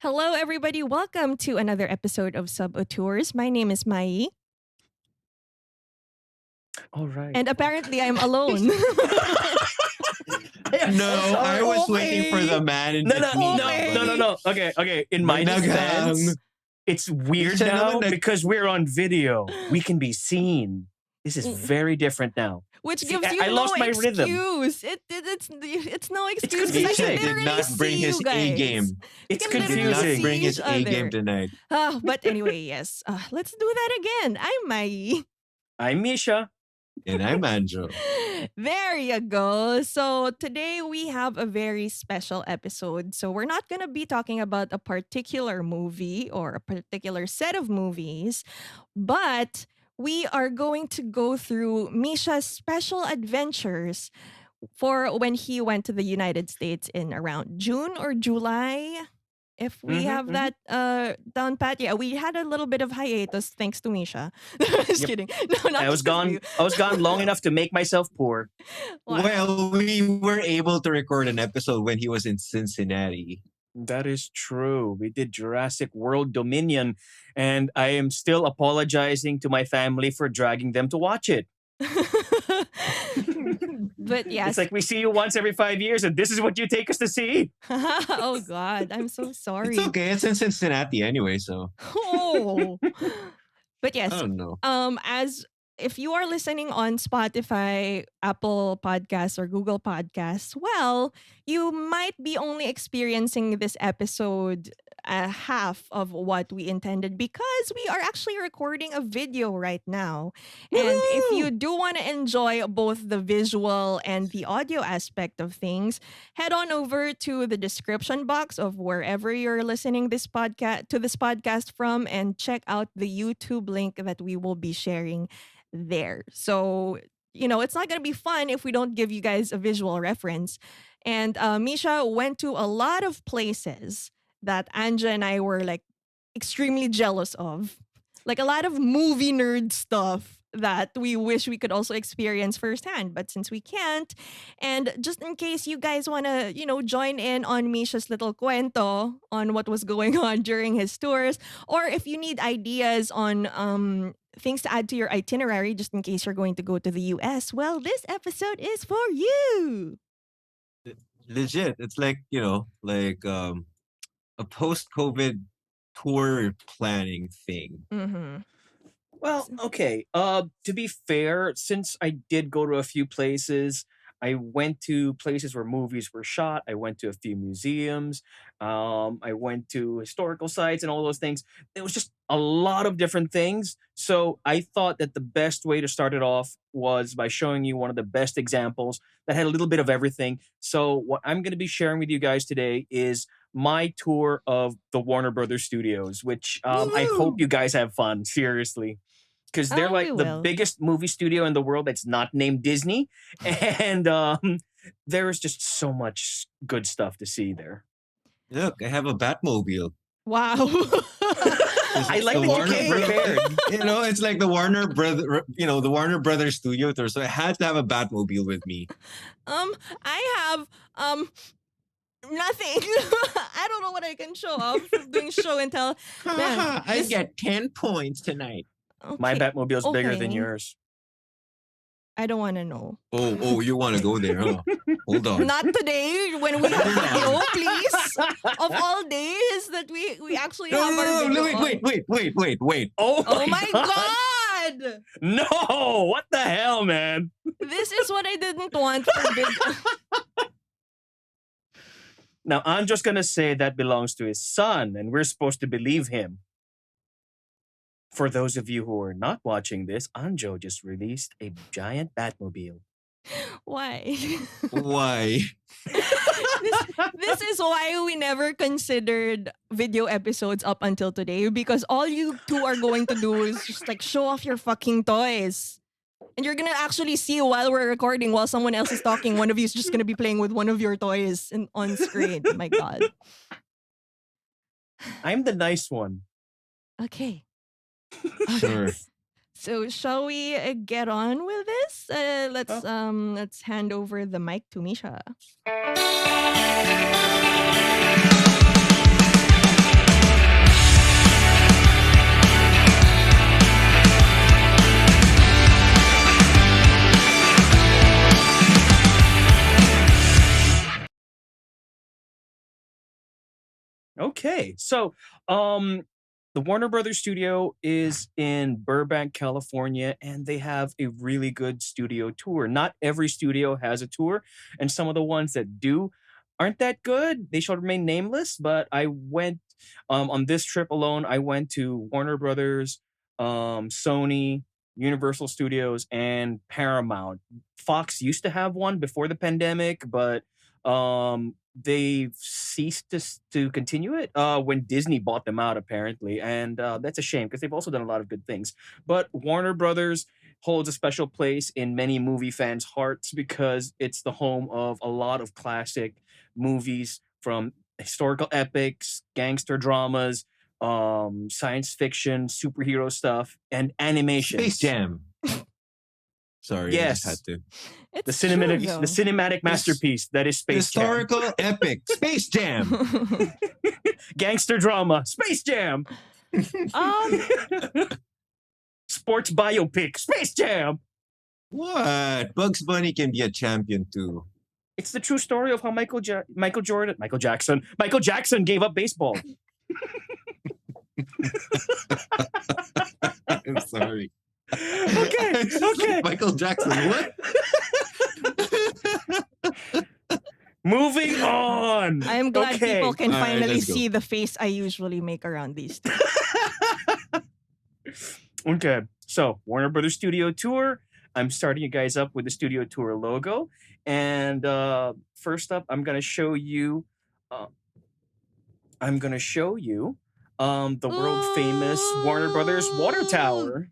Hello, everybody. Welcome to another episode of Sub-Auteurs. My name is Mai, All right. and apparently I'm alone. No, I was waiting for the man in No, no, between. no. Okay. In my defense, it's weird Siya now naman because we're on video. We can be seen. This is very different now. Which See, gives you I no lost my rhythm. excuse. It's no excuse. confusing. because I Misha can did literally not bring see his you guys. A game. It's can literally Did not see confusing. bring his each A game other. tonight. But anyway, yes. Let's do that again. I'm Mai. I'm Misha. And I'm Anjo. There you go. So today we have a very special episode. So we're not going to be talking about a particular movie or a particular set of movies, but we are going to go through Misha's special adventures for when he went to the United States in around June or July. If we have that down pat, yeah, we had a little bit of hiatus thanks to Misha. Just Yep. kidding. No, not I was just 'cause of gone. you. I was gone long enough to make myself poor. Wow. Well, we were able to record an episode when he was in Cincinnati. That is true. We did Jurassic World Dominion, and I am still apologizing to my family for dragging them to watch it. But yes. It's like we see you once every 5 years, and this is what you take us to see. Oh God, I'm so sorry. It's okay. It's in Cincinnati anyway, so Oh. But yes, I don't know. as if you are listening on Spotify, Apple Podcasts, or Google Podcasts, well, you might be only experiencing this episode half of what we intended because we are actually recording a video right now. And if you do want to enjoy both the visual and the audio aspect of things, head on over to the description box of wherever you're listening this podcast from and check out the YouTube link that we will be sharing there. So, it's not going to be fun if we don't give you guys a visual reference. And Misha went to a lot of places that Anja and I were like extremely jealous of. Like a lot of movie nerd stuff that we wish we could also experience firsthand. But since we can't, and just in case you guys want to, join in on Misha's little cuento on what was going on during his tours, or if you need ideas on things to add to your itinerary, just in case you're going to go to the US, well, this episode is for you. Legit. It's like, a post-COVID tour planning thing. Mm-hmm. Well, okay. To be fair, since I did go to a few places, I went to places where movies were shot. I went to a few museums. I went to historical sites and all those things. It was just a lot of different things. So I thought that the best way to start it off was by showing you one of the best examples that had a little bit of everything. So what I'm going to be sharing with you guys today is my tour of the Warner Brothers Studios, which I hope you guys have fun. Seriously. Because they're We like the will. biggest movie studio in the world that's not named Disney. And there is just so much good stuff to see there. Look, I have a Batmobile. Wow. I like The that Warner you came Bros- prepared. It's like the Warner Brothers studio tour. So I had to have a Batmobile with me. I have nothing. I don't know what I can show off from doing show and tell. Man, I this- get 10 points tonight. My Okay, Batmobile's bigger than okay. yours. I don't want to know. Oh, you want to go there, huh? Hold on. Not today when we have video, please. Of all days that we actually No, have our no, video. no, on. wait. Oh my God! No! What the hell, man? This is what I didn't want for video. Now, I'm just going to say that belongs to his son, and we're supposed to believe him. For those of you who are not watching this, Anjo just released a giant Batmobile. Why? Why? This is why we never considered video episodes up until today, because all you two are going to do is just like show off your fucking toys. And you're gonna actually see while we're recording, while someone else is talking, one of you is just gonna be playing with one of your toys on screen. My God. I'm the nice one. Okay. Sure. So shall we get on with this? Let's hand over the mic to Misha. Okay. So, um, the Warner Brothers studio is in Burbank, California, and they have a really good studio tour. Not every studio has a tour, and some of the ones that do aren't that good. They shall remain nameless, but I went on this trip alone. I went to Warner Brothers, Sony, Universal Studios, and Paramount. Fox used to have one before the pandemic, but they've ceased to continue it when Disney bought them out, apparently, and that's a shame because they've also done a lot of good things. But Warner Brothers holds a special place in many movie fans' hearts because it's the home of a lot of classic movies, from historical epics, gangster dramas, science fiction, superhero stuff, and Space animations. Jam. Sorry, I just had Yes, to. It's true the though. cinematic This masterpiece that is Space Jam. historical epic, Space Jam. Gangster drama, Space Jam. um Sports biopic, Space Jam. What? Bugs Bunny can be a champion too. It's the true story of how Michael Jackson gave up baseball. I'm sorry. Okay, It's just okay. like Michael Jackson. What? Moving on. I am glad Okay. people can All right, finally let's go. see the face I usually make around these two. Okay, so Warner Brothers Studio Tour. I'm starting you guys up with the Studio Tour logo, and first up, I'm gonna show you. Uh, I'm gonna show you the world famous Warner Brothers water Ooh. tower.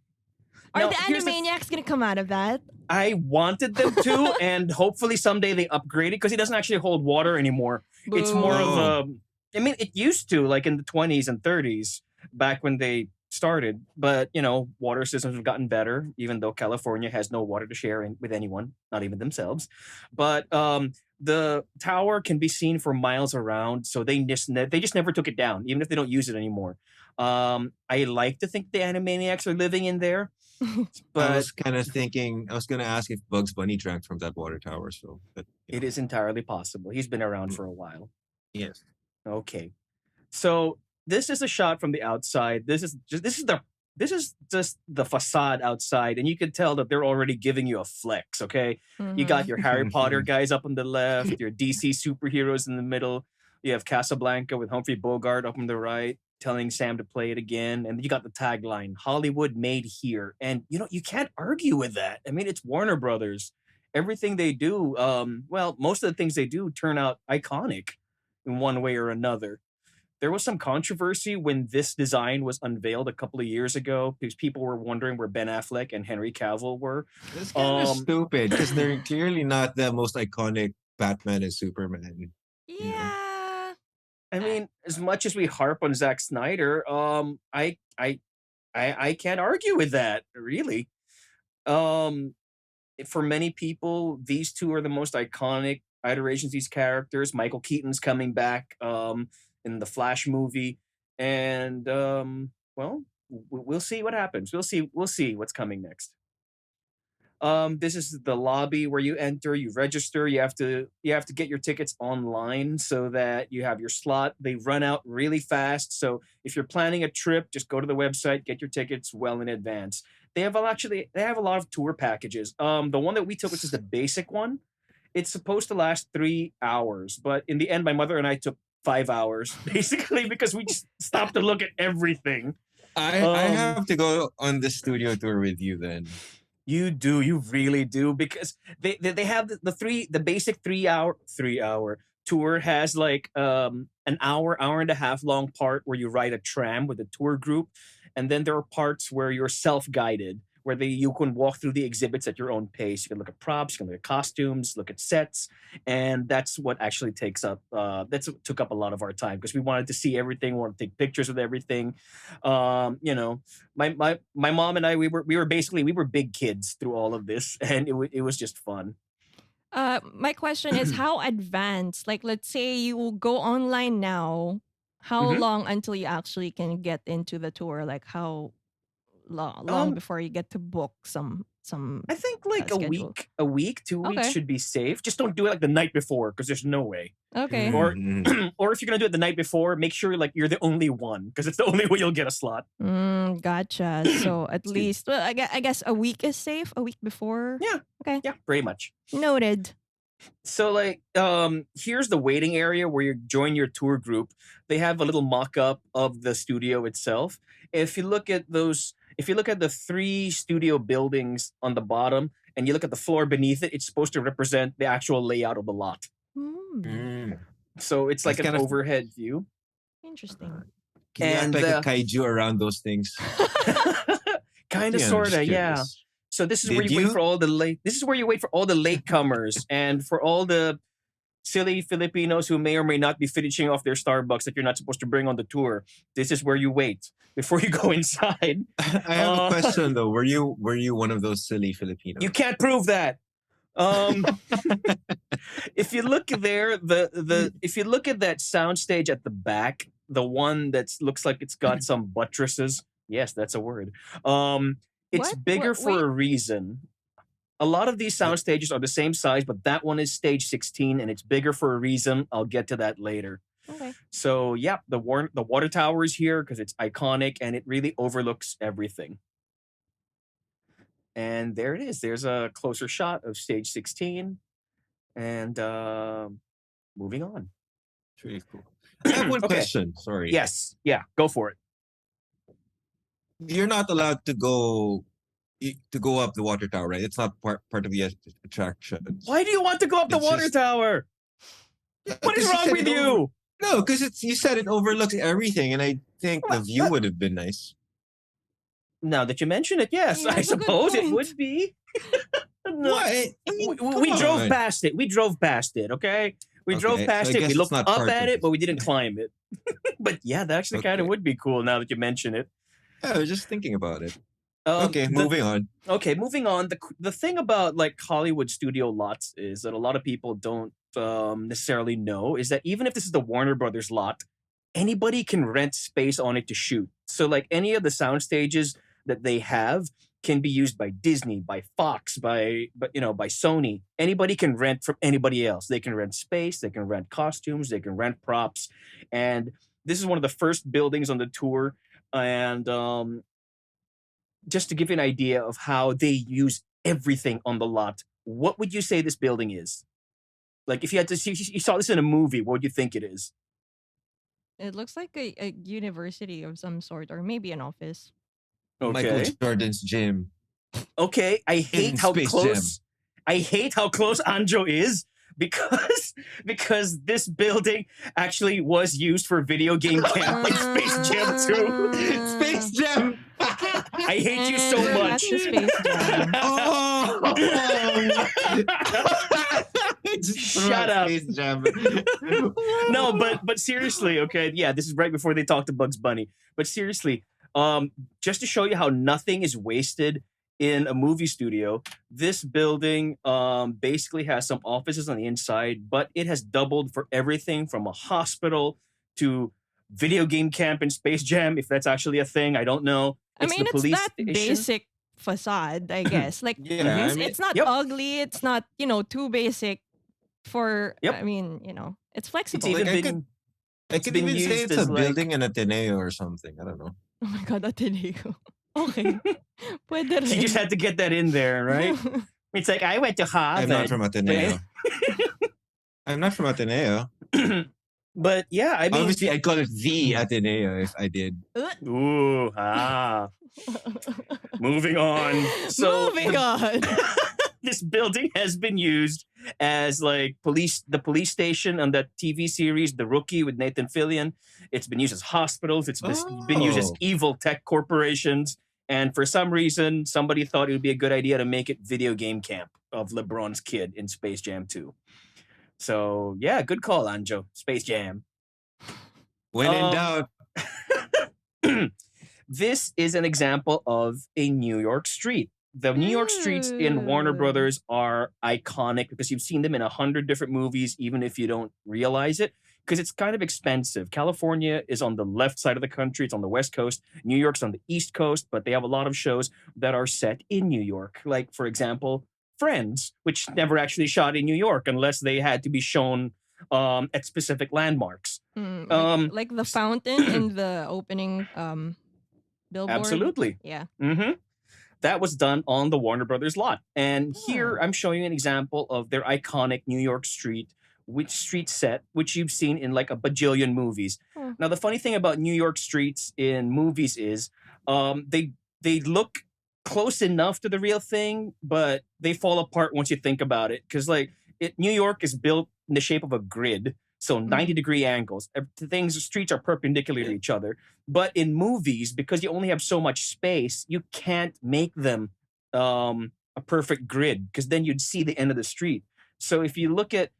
Are Now, the here's the Animaniacs gonna come out of that? I wanted them to, and hopefully someday they upgrade it because it doesn't actually hold water anymore. It's more of No. a. I mean, it used to, like in the 20s and 30s, back when they started. But water systems have gotten better, even though California has no water to share with anyone, not even themselves. But the tower can be seen for miles around, so they just never took it down, even if they don't use it anymore. I like to think the Animaniacs are living in there, I but was kind of thinking, I was going to ask if Bugs Bunny drank from that water tower. So, but, it is entirely possible. He's been around for a while. yes. Okay. So this is a shot from the outside. This is just the facade outside, and you can tell that they're already giving you a flex. Okay, you got your Harry Potter guys up on the left, your DC superheroes in the middle. You have Casablanca with Humphrey Bogart up on the right, telling Sam to play it again, and you got the tagline "Hollywood made here," and you can't argue with that. I mean, it's Warner Brothers. Everything they do, well, most of the things they do turn out iconic in one way or another. There was some controversy when this design was unveiled a couple of years ago because people were wondering where Ben Affleck and Henry Cavill were. It's kind of Um, stupid because they're clearly not the most iconic Batman and Superman. You know, Yeah. I mean, as much as we harp on Zack Snyder, I can't argue with that, really. Um, for many people, these two are the most iconic iterations of these characters. Michael Keaton's coming back in the Flash movie, and well, we'll see what happens. We'll see what's coming next. This is the lobby where you enter, you register, you have to get your tickets online so that you have your slot. They run out really fast. So if you're planning a trip, just go to the website, get your tickets well in advance. They have a lot of tour packages. The one that we took, which is the basic one, it's supposed to last 3 hours, but in the end, my mother and I took 5 hours basically because we just stopped to look at everything. I Um, have to go on the studio tour with you then. you really do, because they have the basic 3 hour tour has like an hour and a half long part where you ride a tram with a tour group, and then there are parts where you're self-guided, where you can walk through the exhibits at your own pace. You can look at props, you can look at costumes, look at sets, and that's what actually that's what took up a lot of our time because we wanted to see everything, we wanted to take pictures with everything. You know, my mom and I, we were big kids through all of this, and it was just fun. My question is how advanced? Like, let's say you will go online now. How Hmm. long until you actually can get into the tour? Like, how long Um, before you get to book some? some I think like schedule? a week, 2 weeks Okay. should be safe. Just don't do it like the night before because there's no way. Okay. Or Mm-hmm. or if you're gonna do it the night before, make sure like you're the only one because it's the only way you'll get a slot. Gotcha. So at Excuse me. least, well, I guess a week is safe. A week before. Yeah, Okay. yeah, pretty much. Noted. So like here's the waiting area where you join your tour group. They have a little mock-up of the studio itself. If you look at the three studio buildings on the bottom and you look at the floor beneath it, it's supposed to represent the actual layout of the lot. Hmm. So it's like That's an kind of overhead view. Interesting. Can you act And like a kaiju around those things? kind of Yeah, I'm sorta, just yeah. curious. So this is where Did you wait you? for all the late. This is where you wait for all the latecomers and for all the silly Filipinos who may or may not be finishing off their Starbucks that you're not supposed to bring on the tour. This is where you wait before you go inside. I have a Uh, question though. Were you one of those silly Filipinos? You can't prove that. If you look there, if you look at that soundstage at the back, the one that looks like it's got some buttresses. Yes, that's a word. It's What? bigger What? for Wait. a reason. A lot of these sound stages are the same size, but that one is stage 16 and it's bigger for a reason. I'll get to that later. Okay. So, yeah, the water tower is here because it's iconic and it really overlooks everything. And there it is. There's a closer shot of stage 16. And moving on. It's really cool. I have one Okay. question. Sorry. Yes. Yeah, go for it. You're not allowed to go up the water tower, right? It's not part of the attraction. Why do you want to go up the It's water just- tower? What is wrong with you? No, because you said it overlooks everything, and I think the view would have been nice. Now that you mention it, yes, Yeah, I that's a good suppose it point. would be. No, What? I mean, we come drove on. past it. We drove past it. Okay, we drove Okay, past so I it. guess We it's looked not up part at of it, it. but we didn't climb it. But yeah, that actually kind of Okay. would be cool now that you mention it. Yeah, I was just thinking about it. Um, Okay, the- moving on. Okay, moving on. The thing about like Hollywood studio lots is that a lot of people don't necessarily know is that even if this is the Warner Brothers lot, anybody can rent space on it to shoot. So like any of the sound stages that they have can be used by Disney, by Fox, by Sony. Anybody can rent from anybody else. They can rent space, they can rent costumes, they can rent props, and this is one of the first buildings on the tour. And just to give you an idea of how they use everything on the lot, what would you say this building is? Like if you had to see, you saw this in a movie, what would you think it is? It looks like a university of some sort, or maybe an office. Michael Okay. Jordan's gym. Okay. I hate In how Space close. I hate how close Anjo is because this building actually was used for video game camp in Space Jam 2. Space Jam. I hate you so Back much. to Space Jam. Shut up. Space Jam. No, but seriously, okay, yeah, this is right before they talk to Bugs Bunny. But seriously, just to show you how nothing is wasted in a movie studio, this building basically has some offices on the inside, but it has doubled for everything from a hospital to video game camp in Space Jam, if that's actually a thing. I don't know. I mean, the it's police that station. basic facade, I guess. Like, Yeah, I mean- it's not Yep. ugly. It's not, too basic for, Yep. I mean, it's flexible. It's even Like, I been I could been even say used it's a as, like- building in Ateneo or something. I don't know. Oh my God, Ateneo. Okay. Pwede She rin. just had to get that in there, right? It's like I went to Harvard. I'm not from Ateneo. I'm not from Ateneo. But yeah, I mean, Obviously, I'd call it the Ateneo if I did. ooh, moving on. So Moving on. this building has been used as like the police station on that TV series, The Rookie with Nathan Fillion. It's been used as hospitals. It's been used as Oh. evil tech corporations. And for some reason, somebody thought it would be a good idea to make it video game camp of LeBron's kid in Space Jam 2. So yeah, good call, Anjo. Space Jam. When in Um, doubt, This is an example of a New York street. The New York streets in Warner Ooh. Brothers are iconic because you've seen them in 100 different movies, even if you don't realize it. because it's kind of expensive. California is on the left side of the country, it's on the West Coast. New York's on the East Coast, but they have a lot of shows that are set in New York. Like, for example, Friends, which never actually shot in New York unless they had to be shown at specific landmarks. Um, Like the fountain in the opening billboard. Absolutely. Yeah. Mm-hmm. That was done on the Warner Brothers lot. And here Oh. I'm showing you an example of their iconic New York street set, which you've seen in like a bajillion movies. Oh. Now, the funny thing about New York streets in movies is they look close enough to the real thing, but they fall apart once you think about it. Because New York is built in the shape of a grid, so 90-degree angles. Streets are perpendicular to each other. But in movies, because you only have so much space, you can't make them a perfect grid, because then you'd see the end of the street. So if you look at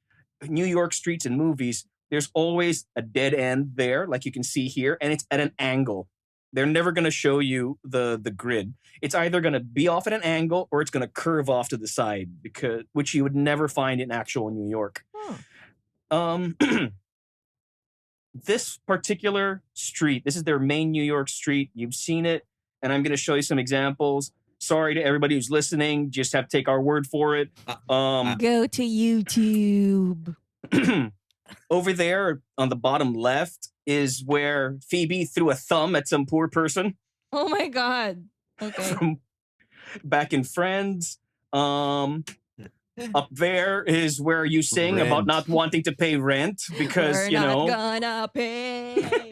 New York streets in movies, there's always a dead end there, like you can see here, and it's at an angle. They're never going to show you the grid. It's either going to be off at an angle or it's going to curve off to the side, which you would never find in actual New York. Um, this particular street, this is their main New York street. You've seen it, and I'm going to show you some examples. Sorry to everybody who's listening. Just have to take our word for it. Go to YouTube. Over there on the bottom left is where Phoebe threw a thumb at some poor person. Oh my God. Okay. From back in Friends. Up there is where you sing about not wanting to pay rent because, We're not gonna pay.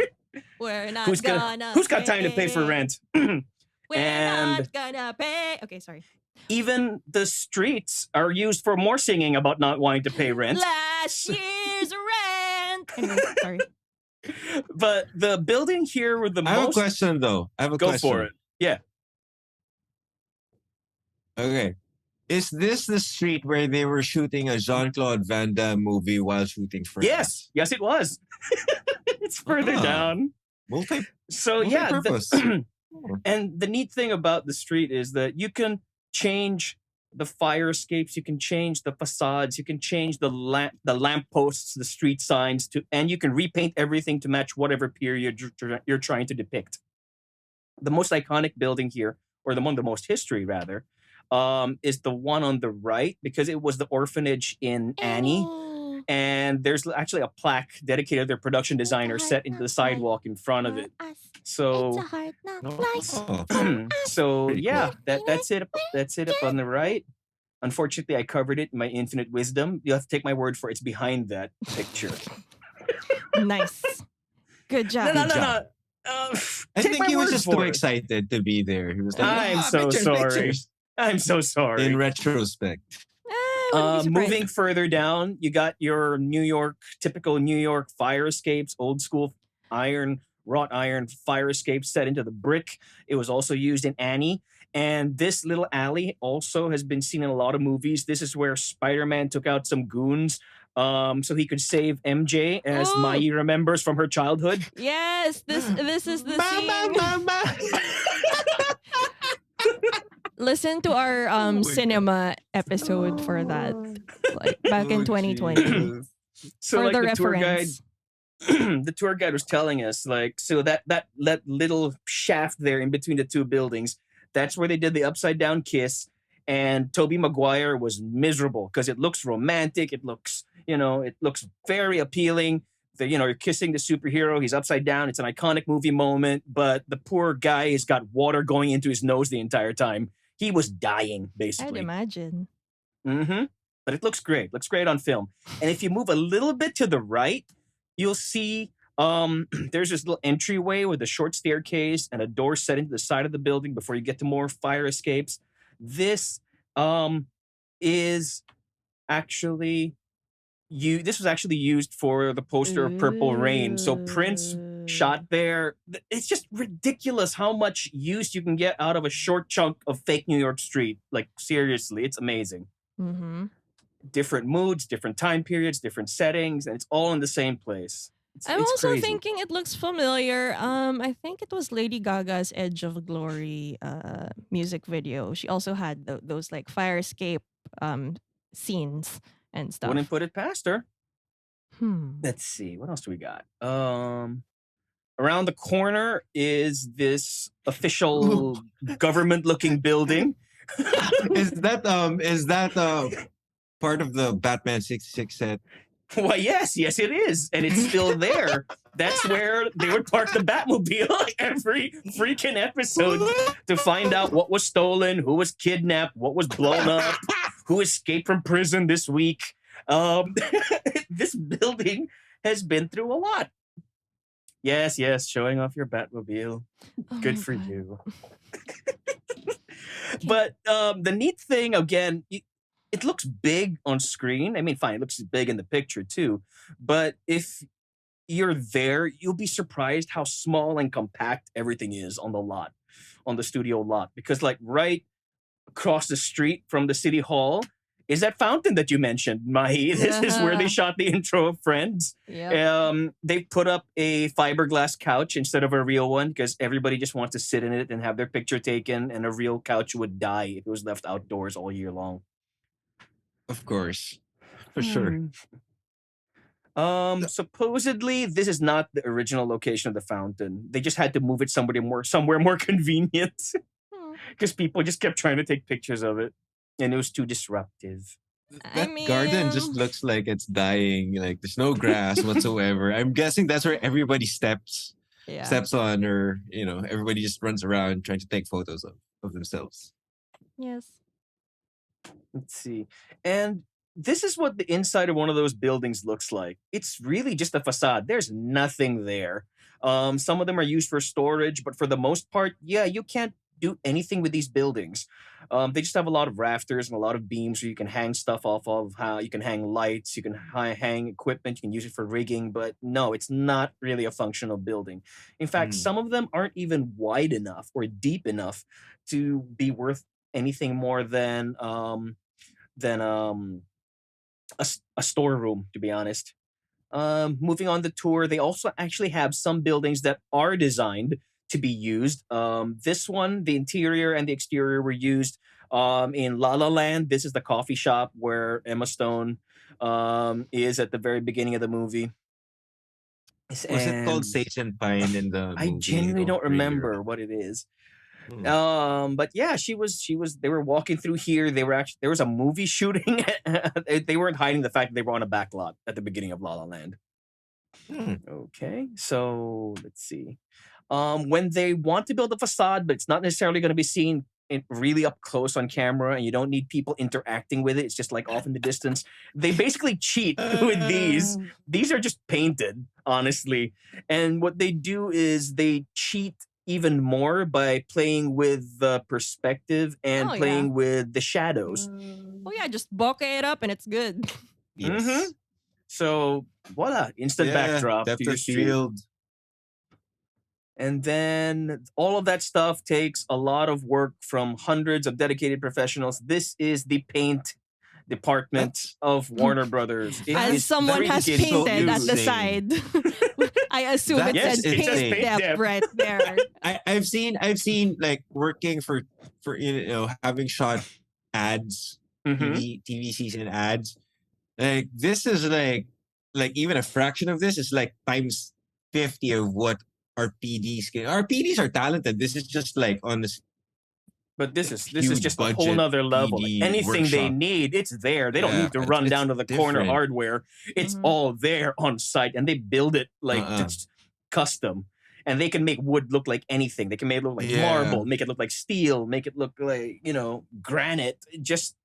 We're not who's got time to pay for rent? We're And not gonna pay. Okay, sorry. even the streets are used for more singing about not wanting to pay rent. Last year's rent. Anyway, sorry. But the building here with the I have most... a question though. I have a Go question. for it. Yeah. Okay. Is this the street where they were shooting a Jean-Claude Van Damme movie while shooting Friends? Yes, it was. It's further down. So yeah, Multi-purpose. and the neat thing about the street is that you can change the fire escapes, you can change the facades, you can change the lamp posts, the street signs, and you can repaint everything to match whatever period you're trying to depict. The most iconic building here, or the one with the most history rather, is the one on the right, because it was the orphanage in Annie. And there's actually a plaque dedicated to their production designer set into the sidewalk in front of it. So, so yeah, that's it. That's it up on the right. Unfortunately, I covered it in my infinite wisdom. You have to take my word for it. It's behind that picture. Nice. Good job. No. I think he was just too for it. excited to be there. He was like, I'm so sorry. I'm so sorry. In retrospect. Moving further down, you got your typical New York fire escapes, old school wrought iron fire escape set into the brick. It was also used in Annie. And this little alley also has been seen in a lot of movies. This is where Spider-Man took out some goons so he could save MJ, as Mai remembers from her childhood. Yes, this is the scene. Mama. Listen to our cinema episode for that, like back in 2020. So for like the the tour guide, reference. the tour guide was telling us, like, so that little shaft there in between the two buildings, that's where they did the upside down kiss. And Tobey Maguire was miserable because it looks romantic. It looks very appealing. You're kissing the superhero. He's upside down. It's an iconic movie moment. But the poor guy has got water going into his nose the entire time. He was dying, I'd basically. imagine. Mm-hmm. But it looks great. Looks great on film. And if you move a little bit to the right, you'll see there's this little entryway with a short staircase and a door set into the side of the building before you get to more fire escapes. This is actually this was actually used for the poster of Purple Rain. So Prince shot there. It's just ridiculous how much use you can get out of a short chunk of fake New York street. Like, seriously, it's amazing. Mm-hmm. Different moods, different time periods, different settings, and it's all in the same place. I'm it's also crazy. thinking it looks familiar. I think it was Lady Gaga's Edge of Glory music video. She also had those like fire escape scenes and stuff. Wouldn't put it past her. Let's see. What else do we got? Around the corner is this official government-looking building. Is that part of the Batman 66 set? Why, yes, it is. And it's still there. That's where they would park the Batmobile every freaking episode to find out what was stolen, who was kidnapped, what was blown up, who escaped from prison this week. This building has been through a lot. Yes, showing off your Batmobile. Good for you. But the neat thing, again, it looks big on screen. I mean, fine, it looks big in the picture too. But if you're there, you'll be surprised how small and compact everything is on the lot, on the studio lot. Because like right across the street from the city hall is that fountain that you mentioned, Mahi. This is where they shot the intro of Friends. Yep. They put up a fiberglass couch instead of a real one because everybody just wants to sit in it and have their picture taken, and a real couch would die if it was left outdoors all year long. Of course. For sure. Supposedly this is not the original location of the fountain. They just had to move it somewhere more convenient because people just kept trying to take pictures of it, and it was too disruptive. That garden just looks like it's dying. Like there's no grass whatsoever. I'm guessing that's where everybody steps on, or everybody just runs around trying to take photos of themselves. Yes. Let's see. And this is what the inside of one of those buildings looks like. It's really just a facade. There's nothing there. Some of them are used for storage, but for the most part, you can't do anything with these buildings. They just have a lot of rafters and a lot of beams where you can hang stuff off of. How you can hang lights, you can hang equipment, you can use it for rigging, but no, it's not really a functional building. In fact, some of them aren't even wide enough or deep enough to be worth anything more than a storeroom, to be honest. Moving on the tour, they also actually have some buildings that are designed to be used. This one, the interior and the exterior were used in La La Land. This is the coffee shop where Emma Stone is at the very beginning of the movie. Was it called Sage and Pine in the movie? I genuinely don't remember what it is. But yeah, she was they were walking through here. There was a movie shooting. They weren't hiding the fact that they were on a back lot at the beginning of La La Land. Okay, so let's see. When they want to build a facade, but it's not necessarily going to be seen really up close on camera, and you don't need people interacting with it, it's just like off in the distance, they basically cheat with these. These are just painted, honestly. And what they do is they cheat even more by playing with the perspective and playing with the shadows. Oh yeah, just bokeh it up and it's good. Yes. So voila, instant backdrop to your field. And then all of that stuff takes a lot of work from hundreds of dedicated professionals. This is the paint department of Warner Brothers. As someone has painted at the side. I assume it says paint depth right there. I've seen like working for having shot ads, TV season ads. Like this is like even a fraction of this is like times 50 of what our PDs can. Our PDs are talented. This is just like on this. But this is just a whole nother level. Like anything they need, it's there. They don't need to run down to the corner hardware. It's all there on site, and they build it like it's custom. And they can make wood look like anything. They can make it look like marble, make it look like steel, make it look like granite. Just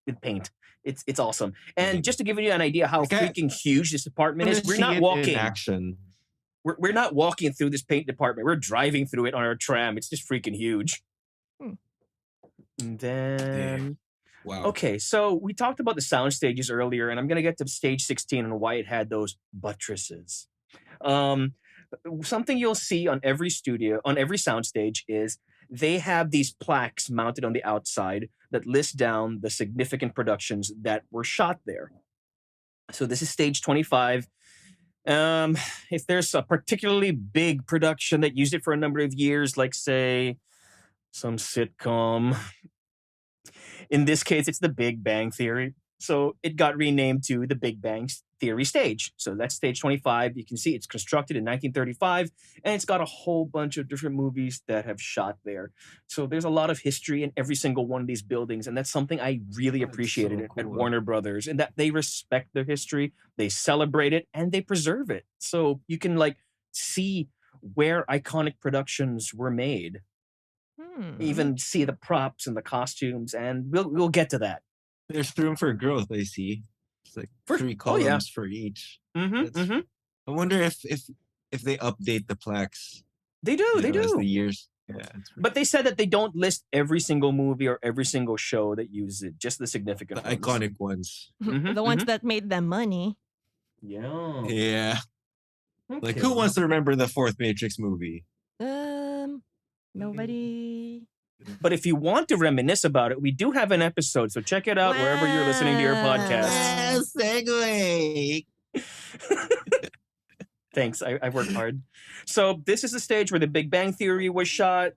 with paint. It's awesome. And just to give you an idea how freaking huge this department is, we're not walking. In action. We're not walking through this paint department. We're driving through it on our tram. It's just freaking huge. And then, wow. Okay, so we talked about the sound stages earlier, and I'm going to get to stage 16 and why it had those buttresses. Something you'll see on every sound stage is they have these plaques mounted on the outside that list down the significant productions that were shot there. So this is stage 25. If there's a particularly big production that used it for a number of years, like say some sitcom, in this case, it's The Big Bang Theory. So it got renamed to The Big Bang theory stage. So that's stage 25. You can see it's constructed in 1935, and it's got a whole bunch of different movies that have shot there. So there's a lot of history in every single one of these buildings, and that's something I really That's appreciated so at cool. Warner Brothers, and that they respect their history, they celebrate it, and they preserve it. So you can like see where iconic productions were made, Hmm. even see the props and the costumes, and we'll get to that. There's room for growth, I see. It's like For three oh yeah, columns for each. mm-hmm, That's mm-hmm. I wonder if they update the plaques, They do, they as the do. years. Yeah, it's But they said that they don't list every single movie or every single show that uses it, just the the significant ones. iconic ones. Mm-hmm, The ones mm-hmm. that made them money. Yeah. Yeah. Like who Okay. wants to remember the fourth Matrix movie? Um, nobody. But if you want to reminisce about it, we do have an episode, so check it out wherever you're listening to your podcasts. Wow. Segue. Thanks, I worked hard. So this is the stage where the Big Bang Theory was shot.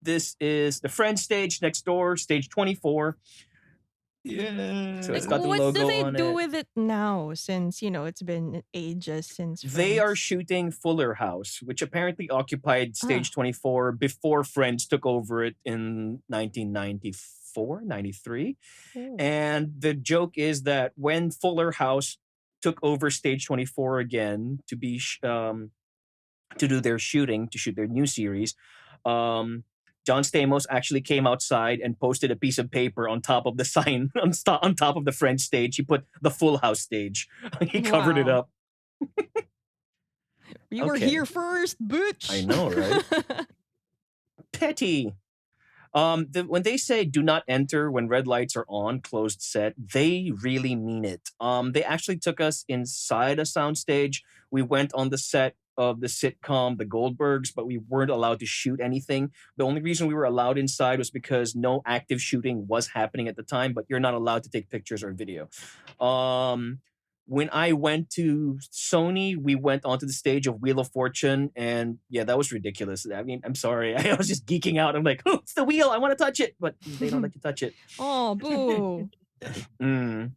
This is the Friends stage next door, stage 24. Yeah. So Like, it's got the what do logo they on do it. with it now? Since it's been ages since They are Friends. shooting Fuller House, which apparently occupied Ah. stage 24 before Friends took over it in 1994, 93. Oh. And the joke is that when Fuller House took over stage 24 again to do their shooting, to shoot their new series, John Stamos actually came outside and posted a piece of paper on top of the sign on top of the French stage. He put the Full House stage. He covered it Wow. up. You were Okay. here first, bitch. I know, right? Petty. When they say "do not enter" when red lights are on, closed set, they really mean it. They actually took us inside a soundstage. We went on the set of the sitcom The Goldbergs, but we weren't allowed to shoot anything. The only reason we were allowed inside was because no active shooting was happening at the time, but you're not allowed to take pictures or video. When I went to Sony, we went onto the stage of Wheel of Fortune, and yeah, that was ridiculous. I mean, I'm sorry. I was just geeking out. I'm like, oh, it's the wheel. I want to touch it, but they don't let you touch it. Oh, boo. Mm.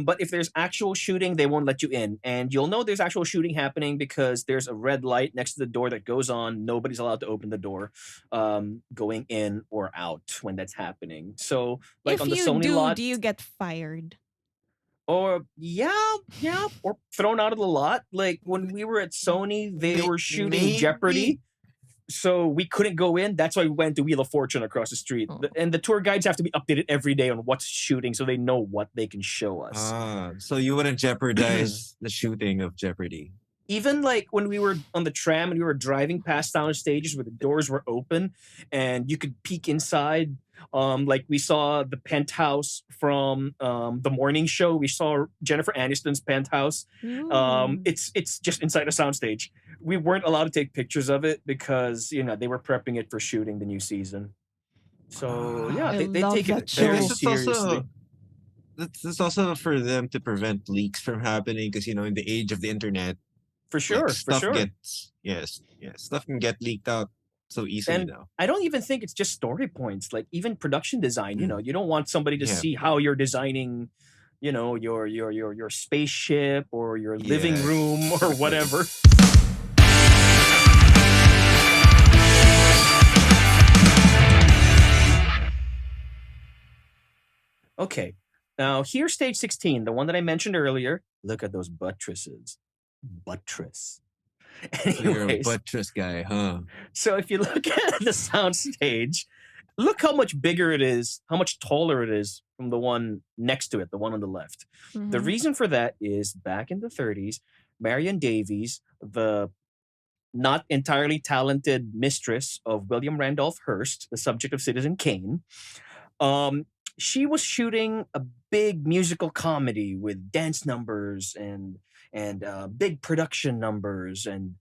But if there's actual shooting, they won't let you in. And you'll know there's actual shooting happening because there's a red light next to the door that goes on. Nobody's allowed to open the door going in or out when that's happening. So, like If on the you Sony lot, do you get fired? or yeah, or thrown out of the lot. Like when we were at Sony, they were shooting Maybe. Jeopardy, so we couldn't go in. That's why we went to Wheel of Fortune across the street. Oh. And the tour guides have to be updated every day on what's shooting, so they know what they can show us. So you wouldn't jeopardize the shooting of Jeopardy. Even like when we were on the tram and we were driving past sound stages where the doors were open and you could peek inside. Like we saw the penthouse from the morning show. We saw Jennifer Aniston's penthouse. Ooh. It's just inside a soundstage. We weren't allowed to take pictures of it because they were prepping it for shooting the new season. So yeah, I they love take that it show. very This is seriously. also that's also for them to prevent leaks from happening because in the age of the internet, For sure, for stuff sure. gets stuff can get leaked out so easily And now. I don't even think it's just story points. Like even production design, you don't want somebody to Yeah. see how you're designing, your spaceship or your living Yes. room or whatever. Okay. Now here's stage 16, the one that I mentioned earlier. Look at those buttresses. Buttress. You're a Anyways, buttress guy, huh? so if you look at the sound stage, look how much bigger it is, how much taller it is from the one next to it, the one on the left. The Mhm. reason for that is back in the 30s, Marion Davies, the not entirely talented mistress of William Randolph Hearst, the subject of Citizen Kane, um, she was shooting a big musical comedy with dance numbers and big production numbers and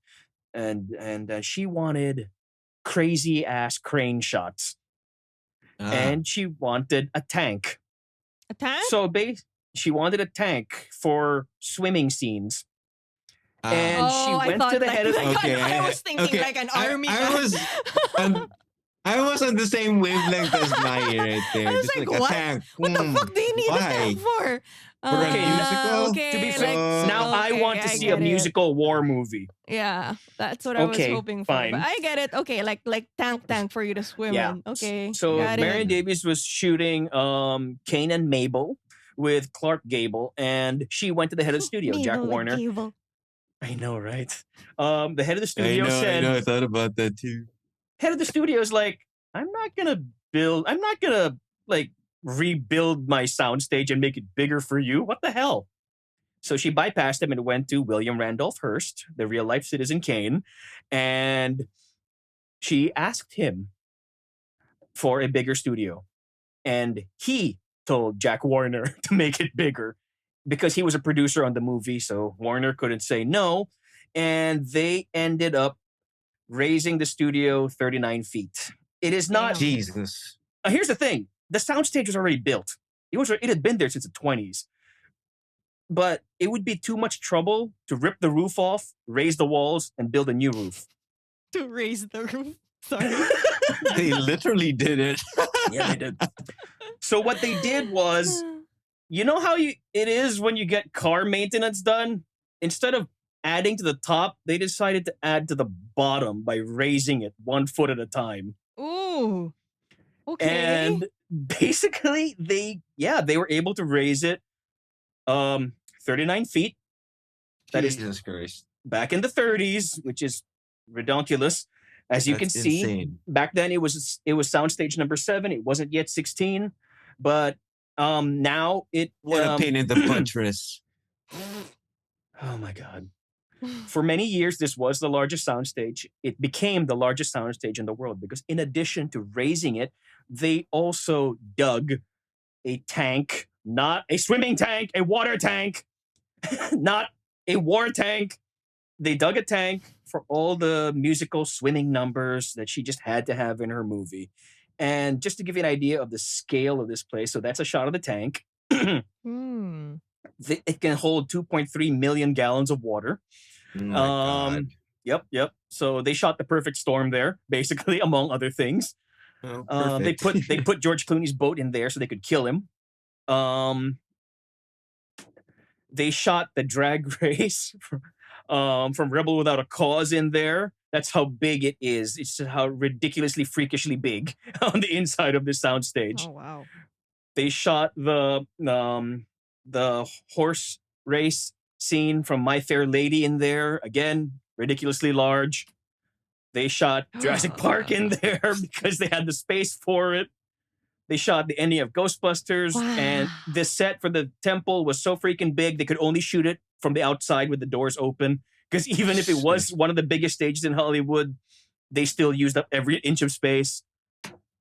she wanted crazy ass crane shots and she wanted a tank. A tank? So she wanted a tank for swimming scenes. And she I went thought to the head of like Okay, I was thinking okay, like an army. I guy. was I was on the same wavelength as Mai right I there. was Just like, like a what? tank. What the fuck do you need a tank Why? for? For a Okay, musical? to be Okay, fair, like, now I okay, want to I see a get it. musical war movie. Yeah, that's what I was Okay, hoping for. But fine. I get it. Okay, like tank for you to swim Yeah. in. Okay, So got it. Marion Davies was shooting Cain and Mabel with Clark Gable, and she went to the head of the studio, Jack Mabel with Warner. Gable. I know, right? The head of the I studio know, I said, know. I thought about that too. head of the studio is like, I'm not gonna like rebuild my soundstage and make it bigger for you. What the hell? So she bypassed him and went to William Randolph Hearst, the real life Citizen Kane, and she asked him for a bigger studio. And he told Jack Warner to make it bigger because he was a producer on the movie. So Warner couldn't say no. And they ended up raising the studio 39 feet. It is not. Damn. Jesus. Here's the thing: the soundstage was already built. It had been there since the 20s. But it would be too much trouble to rip the roof off, raise the walls, and build a new roof. To raise the roof. Sorry. They literally did it. Yeah, they did. So what they did was, you know how it is when you get car maintenance done? Instead of adding to the top, they decided to add to the bottom by raising it 1 foot at a time. Ooh. Okay. And basically they were able to raise it 39 feet. That is Jesus Christ. back in the 30s, which is redonkulous. As you can That's see, insane. back then it was soundstage number 7. It wasn't yet 16, but now it What a pain in the buttress. Oh my god. For many years, this was the largest soundstage. It became the largest soundstage in the world because, in addition to raising it, they also dug a tank, not a swimming tank, a water tank, not a war tank. They dug a tank for all the musical swimming numbers that she just had to have in her movie. And just to give you an idea of the scale of this place, so that's a shot of the tank. Hmm. It can hold 2.3 million gallons of water. Oh my God. Yep. So they shot the perfect storm there, basically, among other things. Oh, They perfect. put George Clooney's boat in there so they could kill him. They shot the drag race from Rebel Without a Cause in there. That's how big it is. It's just how ridiculously, freakishly big on the inside of this soundstage. Oh wow. They shot the horse race scene from My Fair Lady in there. Again, ridiculously large. They shot Jurassic Park in there because they had the space for it. They shot the ending of Ghostbusters, and Wow. the set for the temple was so freaking big they could only shoot it from the outside with the doors open. Because even if it was one of the biggest stages in Hollywood, they still used up every inch of space.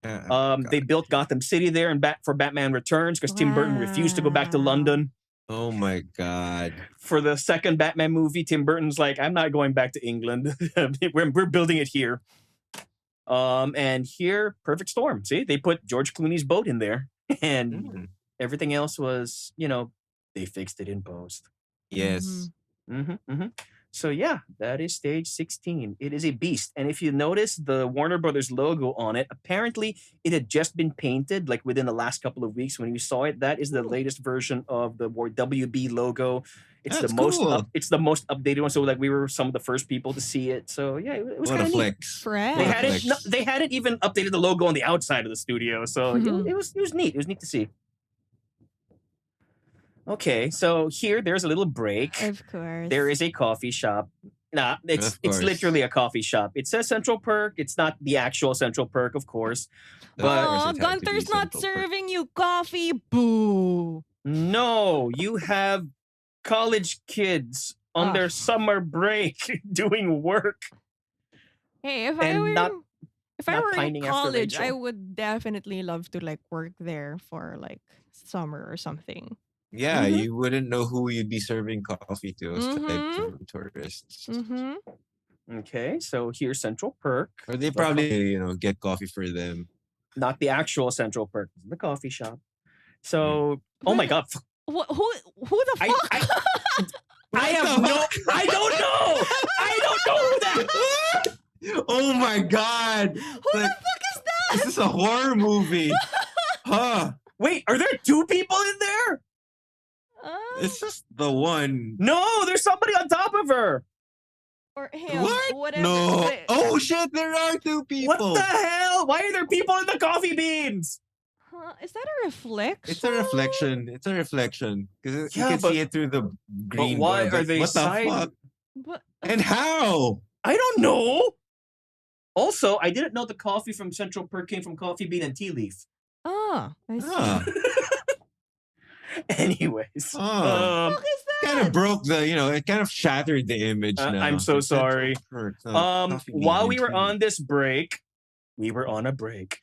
They built Gotham City there and for Batman Returns because Tim Burton refused to go back to Wow. London. Oh my God. For the second Batman movie, Tim Burton's like, I'm not going back to England. we're building it here. And here, perfect storm. See, they put George Clooney's boat in there, and everything else was, they fixed it in post. Yes. So yeah, that is stage 16. It is a beast. And if you notice the Warner Brothers logo on it, apparently it had just been painted like within the last couple of weeks when you saw it. That is the latest version of the WB logo. It's That's the most cool. it's the most updated one. So like we were some of the first people to see it. So yeah, it was What a kind of neat. flex. Fresh. They hadn't even updated the logo on the outside of the studio. So it was neat. It was neat to see. Okay, so here there's a little break. Of course. There is a coffee shop. Nah, it's course. literally a coffee shop. It says Central Perk. It's not the actual Central Perk, of course. But Aw, It had to be Gunter's not Central Perk. serving you coffee. Boo. no, you have college kids on their summer break doing work. Hey, if And I were not in pining after college, I Rachel. would definitely love to like work there for like summer or something. Yeah, you wouldn't know who you'd be serving coffee to aside Mhm. from tourists. Mm-hmm. Okay, so here's Central Perk. Or they probably, get coffee for them. Not the actual Central Perk, the coffee shop. So, oh my God. Who the I- fuck? I have no, I don't know. I don't know who that. Oh my God. Who the Like, fuck is This is a horror movie. Huh. Wait, are there two people in there? It's just the one. No, there's somebody on top of her. Or him. What? Whatever. No. Wait. Oh shit, there are two people. What the hell? Why are there people in the coffee beans? Huh? Is that a reflection? It's a reflection. It's a reflection. Because you Yeah, can but- see it through the green why door. are they what the side- fuck? But, And how? I don't know. Also, I didn't know the coffee from Central Perk came from coffee bean and tea leaf. I see. Ah, Anyways, Oh. What is that? kind of broke the, it kind of shattered the image now. I'm so It's Central sorry. Perk, Coffee Bean while and we were tea. on this break, we were on a break.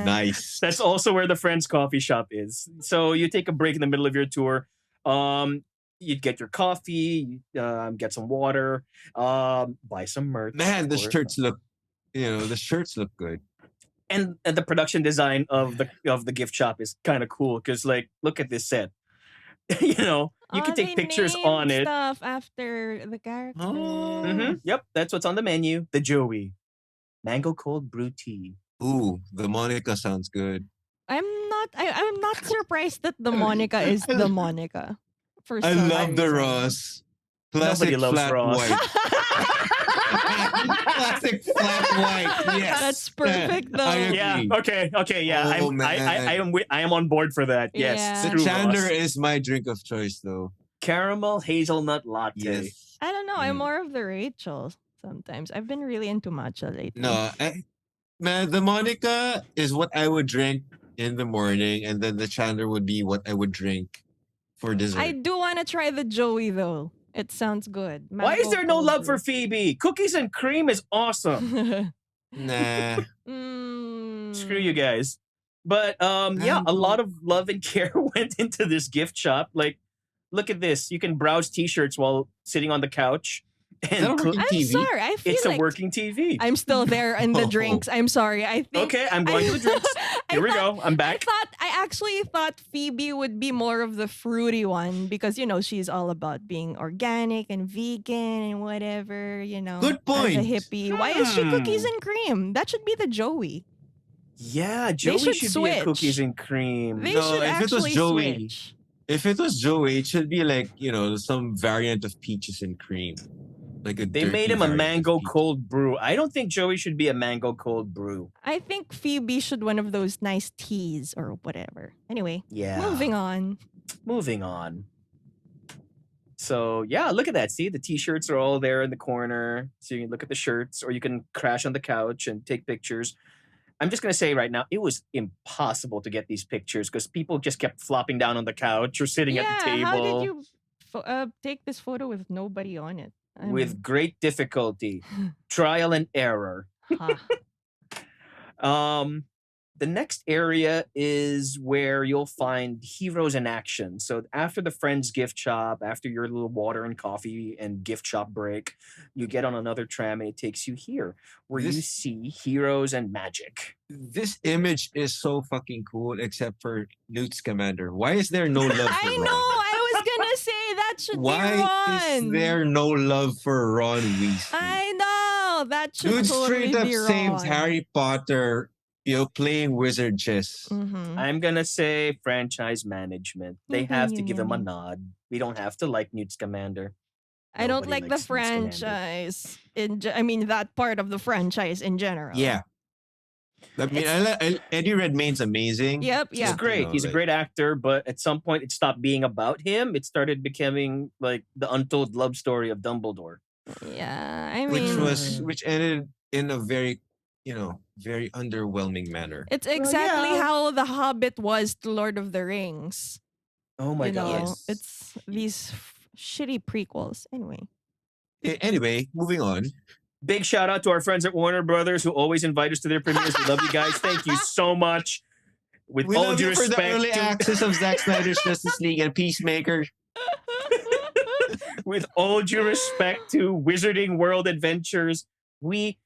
Nice. That's also where the Friends coffee shop is. So you take a break in the middle of your tour. You'd get your coffee, get some water, buy some merch. Man, of the course. shirts look, the shirts look good. And the production design of the gift shop is kind of cool because, like, look at this set. You can take they pictures named on it. Stuff after the character. Oh. Yep, that's what's on the menu. The Joey mango cold brew tea. Ooh, the Monica sounds good. I'm not surprised that the Monica is the Monica. For I some love the reason. Ross. Nobody Classic loves flat Ross. white. Classic flat white. Yes. That's perfect, though. I agree. Yeah. Okay. Yeah. Oh, I am on board for that. Yes. Yeah. The Screw Chandler Ross. is my drink of choice, though. Caramel hazelnut latte. Yes. I don't know. I'm Mm. more of the Rachel sometimes. I've been really into matcha lately. No, man, the Monica is what I would drink in the morning, and then the Chandler would be what I would drink for dessert. I do want to try the Joey though. It sounds good. Why is Mango there no cold love for brew. Phoebe? Cookies and cream is awesome. Nah. Screw you guys. But yeah, a lot of love and care went into this gift shop. Like, look at this. You can browse t-shirts while sitting on the couch. Is that a And working I'm TV? sorry. I feel it's like a working TV. I'm still there in the Oh. drinks. I'm sorry. I think Okay, I'm going to the drinks. I Here we thought- go. I'm back. I actually thought Phoebe would be more of the fruity one because she's all about being organic and vegan and whatever, Good as point. a hippie. Why is she cookies Hmm. and cream? That should be the Joey. Yeah, Joey should should be switch. a cookies and cream. They No, should if it was actually Joey, switch. If it was Joey, it should be like, some variant of peaches and cream. Like a They dirty made him a variant of mango peaches. cold brew. I don't think Joey should be a mango cold brew. I think Phoebe should one of those nice teas or whatever. Anyway, Yeah. moving on. Moving on. So yeah, look at that. See, the t-shirts are all there in the corner. So you can look at the shirts, or you can crash on the couch and take pictures. I'm just gonna say right now, it was impossible to get these pictures because people just kept flopping down on the couch or sitting at the table How did you take this photo with nobody on it? with great difficulty, trial and error. Huh. The next area is where you'll find heroes in action. So after the Friends gift shop, after your little water and coffee and gift shop break, you get on another tram and it takes you here where you This- see heroes and magic. This image is so fucking cool, except for Newt Scamander. Why is there no love for I Ron? know. I was gonna say that should Why be Ron. is there no love for Ron Weasley? I know that should Dude totally straight up be saved Ron. Harry Potter, playing wizard chess. Mhm. I'm going to say franchise management. They Moving have to give him a union. nod. We don't have to like Newt Scamander. I don't Nobody like the likes Newt Scamander. franchise. I mean, that part of the franchise in general. Yeah. I mean, Eddie Redmayne's amazing. Yep. He's Yeah. great. He's a great actor, but at some point it stopped being about him. It started becoming like the untold love story of Dumbledore. Yeah. I which mean, which ended in a very, very underwhelming manner. it's exactly yeah. how The Hobbit was to Lord of the Rings. Oh my god. Yes. It's these shitty prequels. Anyway. Anyway, moving on. Big shout out to our friends at Warner Brothers who always invite us to their premieres. We love you guys. Thank you so much. With We all love due you for the respect early to, access of Zack Snyder's Justice League and Peacemaker. with all due respect to Wizarding World Adventures, we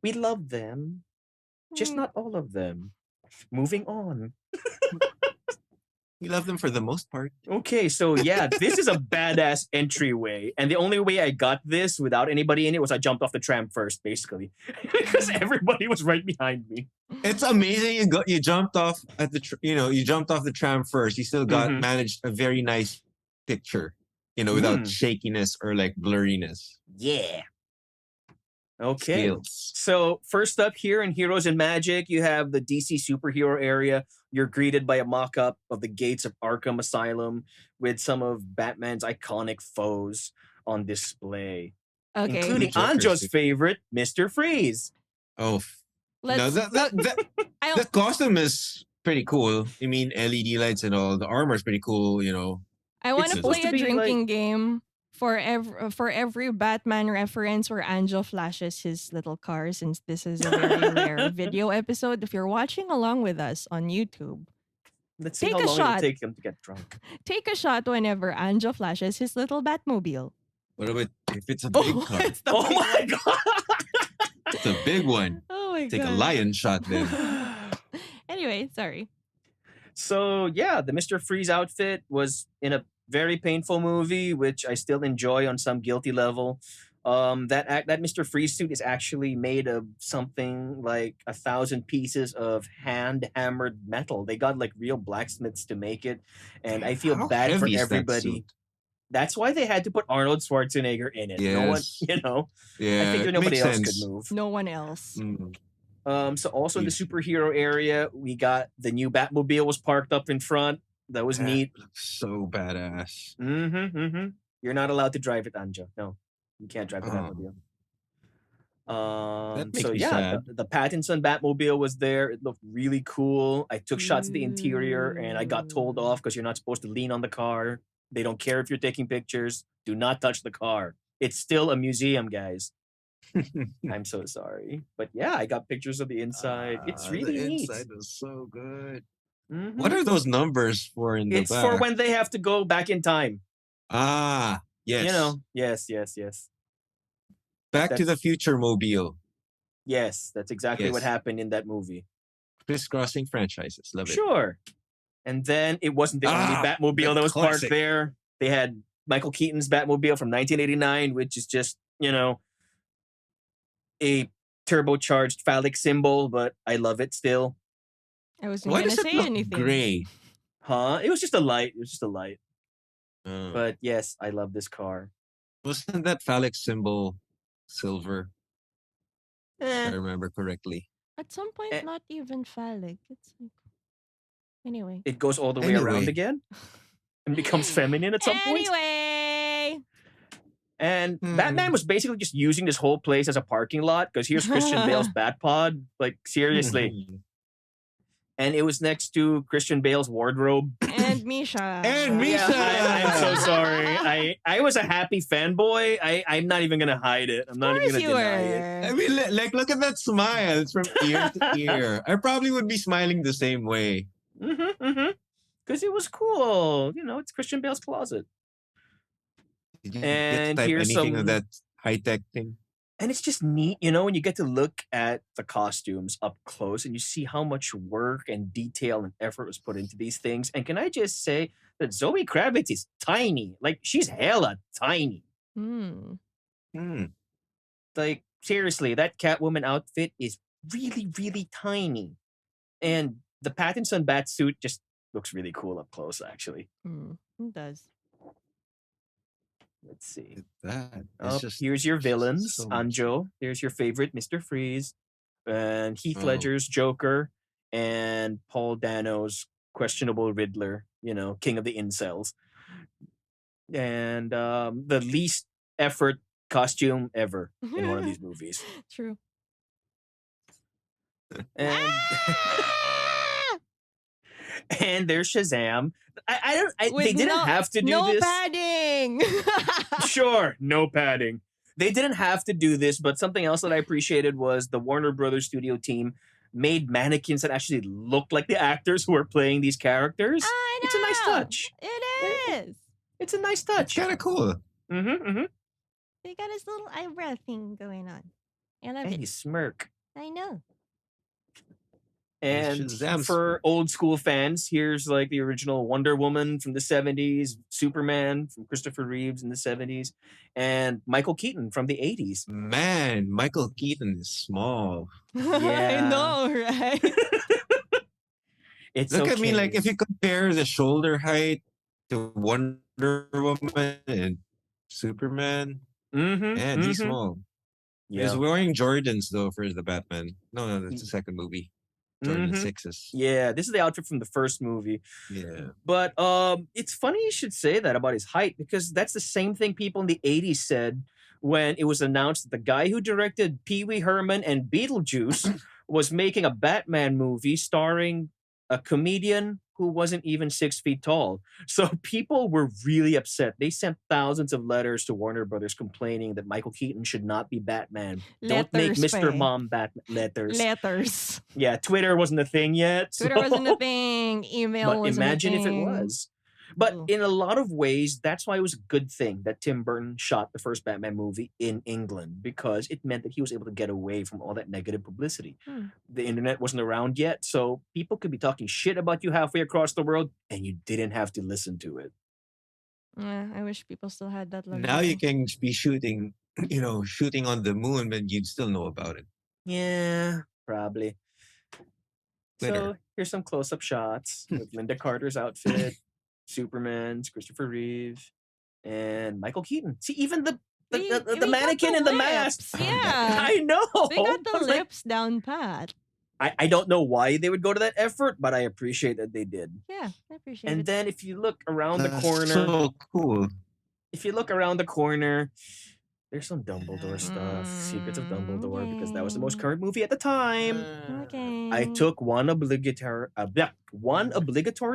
love them. Just Mm. not all of them. Moving on. You love them for the most part. Okay, so yeah, this is a badass entryway. And the only way I got this without anybody in it was I jumped off the tram first, basically. Because everybody was right behind me. It's amazing. You jumped off at the you jumped off the tram first. You still got Mhm. managed a very nice picture, without Mm. shakiness or like blurriness. Yeah. Okay. Skills. So first up here in Heroes and Magic, you have the DC superhero area. You're greeted by a mock-up of the gates of Arkham Asylum with some of Batman's iconic foes on display, Okay, The including Joker's Anjo's favorite, Mr. Freeze. Oh no, let's. I the costume is pretty cool. I mean, LED lights and all. The armor is pretty cool. I want It's to There's a- play supposed to a be like drinking game for every Batman reference where Angel flashes his little car. Since this is a very rare video episode, if you're watching along with us on YouTube, let's see take how a long it'll shot. take him to get drunk. Take a shot whenever Angel flashes his little Batmobile. What about if it's a big car? it's the Oh big- my god. It's a big one. Oh my Take god. a lion shot then. Anyway, sorry. So yeah, the Mr. Freeze outfit was in a very painful movie, which I still enjoy on some guilty level. That Mr. Freeze suit is actually made of something like 1,000 pieces of hand hammered metal. They got like real blacksmiths to make it, and I feel How bad for heavy is that everybody. suit? That's why they had to put Arnold Schwarzenegger in it. No one, Yes. I Yeah, figure it nobody makes else sense. could move. No one else. Mm. So also in the Huge. superhero area, we got the new Batmobile was parked up in front. That was That neat. looks so badass. You're not allowed to drive it, Anja. No, you can't drive the Oh. Batmobile. That makes So me yeah, sad. the Pattinson Batmobile was there. It looked really cool. I took shots of the interior and I got told off because you're not supposed to lean on the car. They don't care if you're taking pictures. Do not touch the car. It's still a museum, guys. I'm so sorry. But yeah, I got pictures of the inside. It's really the neat. inside is so good. Mhm. What are those numbers for in the It's back? for when they have to go back in time. Yes. Yes. Back to the that's- Future Mobile. Yes, that's exactly what Yes. happened in that movie. Crisscrossing franchises. Love it. Sure. And then it wasn't the only Batmobile the that was parked classic. there. They had Michael Keaton's Batmobile from 1989, which is just, a turbocharged phallic symbol, but I love it still. I wasn't Why gonna does it say look anything. gray? Huh? It was just a light. Oh. But yes, I love this car. Wasn't that phallic symbol silver? If I Eh, remember correctly. At some point, Eh. not even phallic. It's like anyway. it goes all the way around Anyway. again and becomes feminine at some point. Anyway. And Hmm. Batman was basically just using this whole place as a parking lot because here's Christian Bale's Bat Pod. Like, seriously. And it was next to Christian Bale's wardrobe. And Misha. And Misha! I'm so sorry. I was a happy fanboy. I'm not even gonna hide it. I'm Of not even course gonna you deny it. I were. mean, like, look at that smile. It's from ear to ear. I probably would be smiling the same way. Because it was cool. It's Christian Bale's closet. Did you And get to type here's anything some- of that high-tech thing? And it's just neat, when you get to look at the costumes up close and you see how much work and detail and effort was put into these things. And can I just say that Zoe Kravitz is tiny? Like, she's hella tiny. Hmm. Like, seriously, that Catwoman outfit is really, really tiny. And the Pattinson bat suit just looks really cool up close, actually. It does. Let's see. That Oh, is just here's your villains. so much. Anjo, there's your favorite, Mr. Freeze. And Heath Oh. Ledger's Joker. And Paul Dano's questionable Riddler, king of the incels. And the least effort costume ever in one of these movies. True. And and there's Shazam. They With didn't have to do no this. padding. Sure, no padding. They didn't have to do this, but something else that I appreciated was the Warner Brothers studio team made mannequins that actually looked like the actors who were playing these characters. I know. It's a nice touch. It is. It's a nice It's touch. kind of cool. They got his little eyebrow thing going on. I love And it. you smirk. I know. And Shazam's for old school fans, here's like the original Wonder Woman from the 70s, Superman from Christopher Reeves in the 70s, and Michael Keaton from the 80s. man. Michael Keaton is small. I Yeah. know, right? It's Look okay. at me, like if you compare the shoulder height to Wonder Woman and Superman, and he's small. He's Yeah. wearing Jordans though for the Batman. No, that's the second movie. Jordan Mhm. sixes. Yeah, this is the outfit from the first movie. Yeah. But it's funny you should say that about his height because that's the same thing people in the 80s said when it was announced that the guy who directed Pee Wee Herman and Beetlejuice was making a Batman movie starring a comedian who wasn't even 6 feet tall. So people were really upset. They sent thousands of letters to Warner Brothers complaining that Michael Keaton should not be Batman. Don't make Letters pa Mr. eh. Mom Batman letters. Letters. Yeah, Twitter wasn't a thing yet. Twitter so- wasn't a thing. Email but wasn't imagine a if thing. it was. But Ooh. in a lot of ways, that's why it was a good thing that Tim Burton shot the first Batman movie in England because it meant that he was able to get away from all that negative publicity. The internet wasn't around yet, so people could be talking shit about you halfway across the world and you didn't have to listen to it. I wish people still had that luxury. Now you can be shooting, shooting on the moon, but you'd still know about it. Yeah, probably. Twitter. So here's some close-up shots with Linda Carter's outfit, Superman's, Christopher Reeve, and Michael Keaton. See, even the They mannequin got in the mask. lips. Yeah. I know. They got I the was like, lips down pat. I don't know why they would go to that effort, but I appreciate that they did. Yeah, I appreciate And it. then if you look around the That's corner, so cool. if you look around the corner, there's some Dumbledore stuff, Secrets of Dumbledore, because that was the most Yay. current movie at the time. Okay. I took one obligatory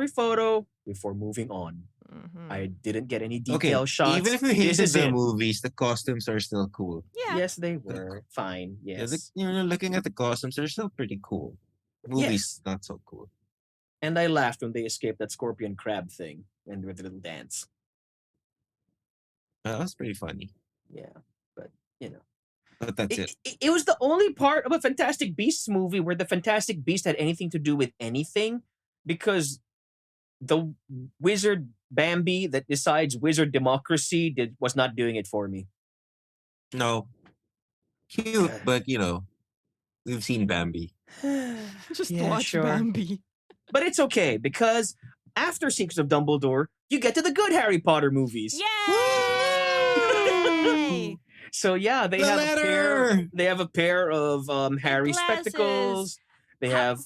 photo before moving on. I didn't get any detail Okay, shots. even if you This hated is the it. movies, the costumes are still cool. Yeah. Yes, they were fine. Yeah, Yes, looking at the costumes, they're still pretty cool. Movies, not so cool. and I laughed when they escaped that scorpion crab thing and with the little dance. That was pretty funny. Yeah, but you know. But that's it. It was the only part of a Fantastic Beasts movie where the Fantastic Beast had anything to do with anything because the wizard Bambi that decides wizard democracy was not doing it for me. No. Cute, but we've seen Bambi. Just Yeah, watch sure. Bambi. But it's okay because after Secrets of Dumbledore, you get to the good Harry Potter movies. Yay! So yeah, they The have a pair. letter! They have a pair of Harry glasses. spectacles. They How- have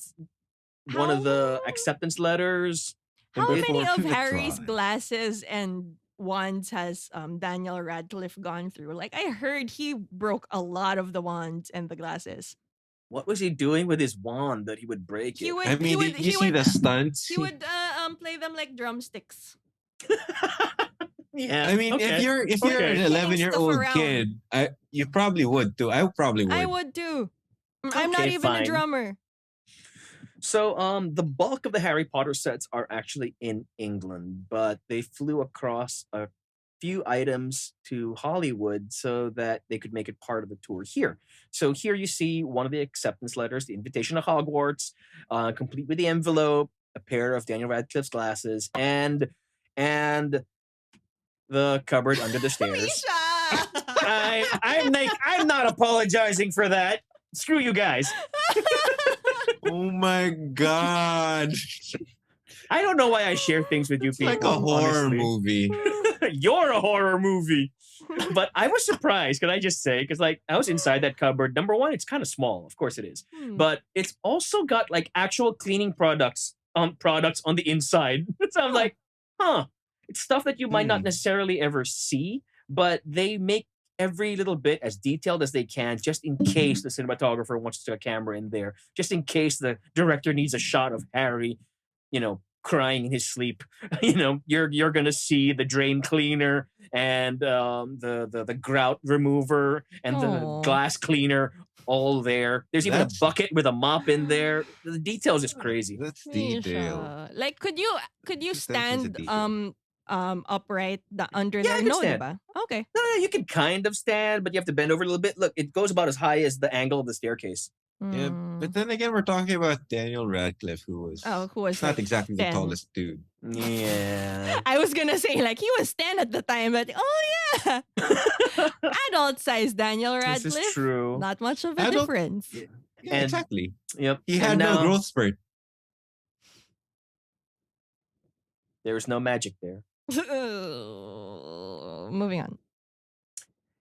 one of the how- acceptance letters. How They many for of the Harry's try. glasses and wands has Daniel Radcliffe gone through? Like I heard he broke a lot of the wands and the glasses. What was he doing with his wand that he would break He it? would. I mean, he would. did you he see would, the stunts? He would play them like drumsticks. Yeah. I mean, okay. if you're Okay. an 11-year-old around. kid, you probably would too. I probably would. I would too. I'm not Okay, even fine. a drummer. So the bulk of the Harry Potter sets are actually in England, but they flew across a few items to Hollywood so that they could make it part of the tour here. So here you see one of the acceptance letters, the invitation to Hogwarts, complete with the envelope, a pair of Daniel Radcliffe's glasses, and the cupboard under the stairs. Misha! I'm not apologizing for that. Screw you guys. Oh my god. I don't know why I share things with you It's people. like a horror honestly. movie. You're a horror movie. But I was surprised, can I just say? Because I was inside that cupboard. Number one, it's kind of small. Of course it is. But it's also got like actual cleaning products on the inside. So I'm like, it's stuff that you might not necessarily ever see, but they make every little bit as detailed as they can, just in case the cinematographer wants to stick a camera in there, just in case the director needs a shot of Harry, crying in his sleep. You're gonna see the drain cleaner and the grout remover and the Aw. glass cleaner all there. There's even That's- a bucket with a mop in there. The details is crazy. That's detail. Misha. Like could you Attention to stand detail. upright under Yeah, I there? can No, stand. diba? Okay. No, you can kind of stand, but you have to bend over a little bit. Look, it goes about as high as the angle of the staircase. Yeah, Hmm. but then again, we're talking about Daniel Radcliffe, who Oh, was who was not like exactly the 10. tallest dude. Yeah. I was gonna say like he was 10 at the time, but oh yeah. Adult size Daniel This is Radcliffe. true. Not much of a Adult, difference. yeah, yeah, And exactly. yep. He And had no now growth spurt. there's no magic there. Moving on.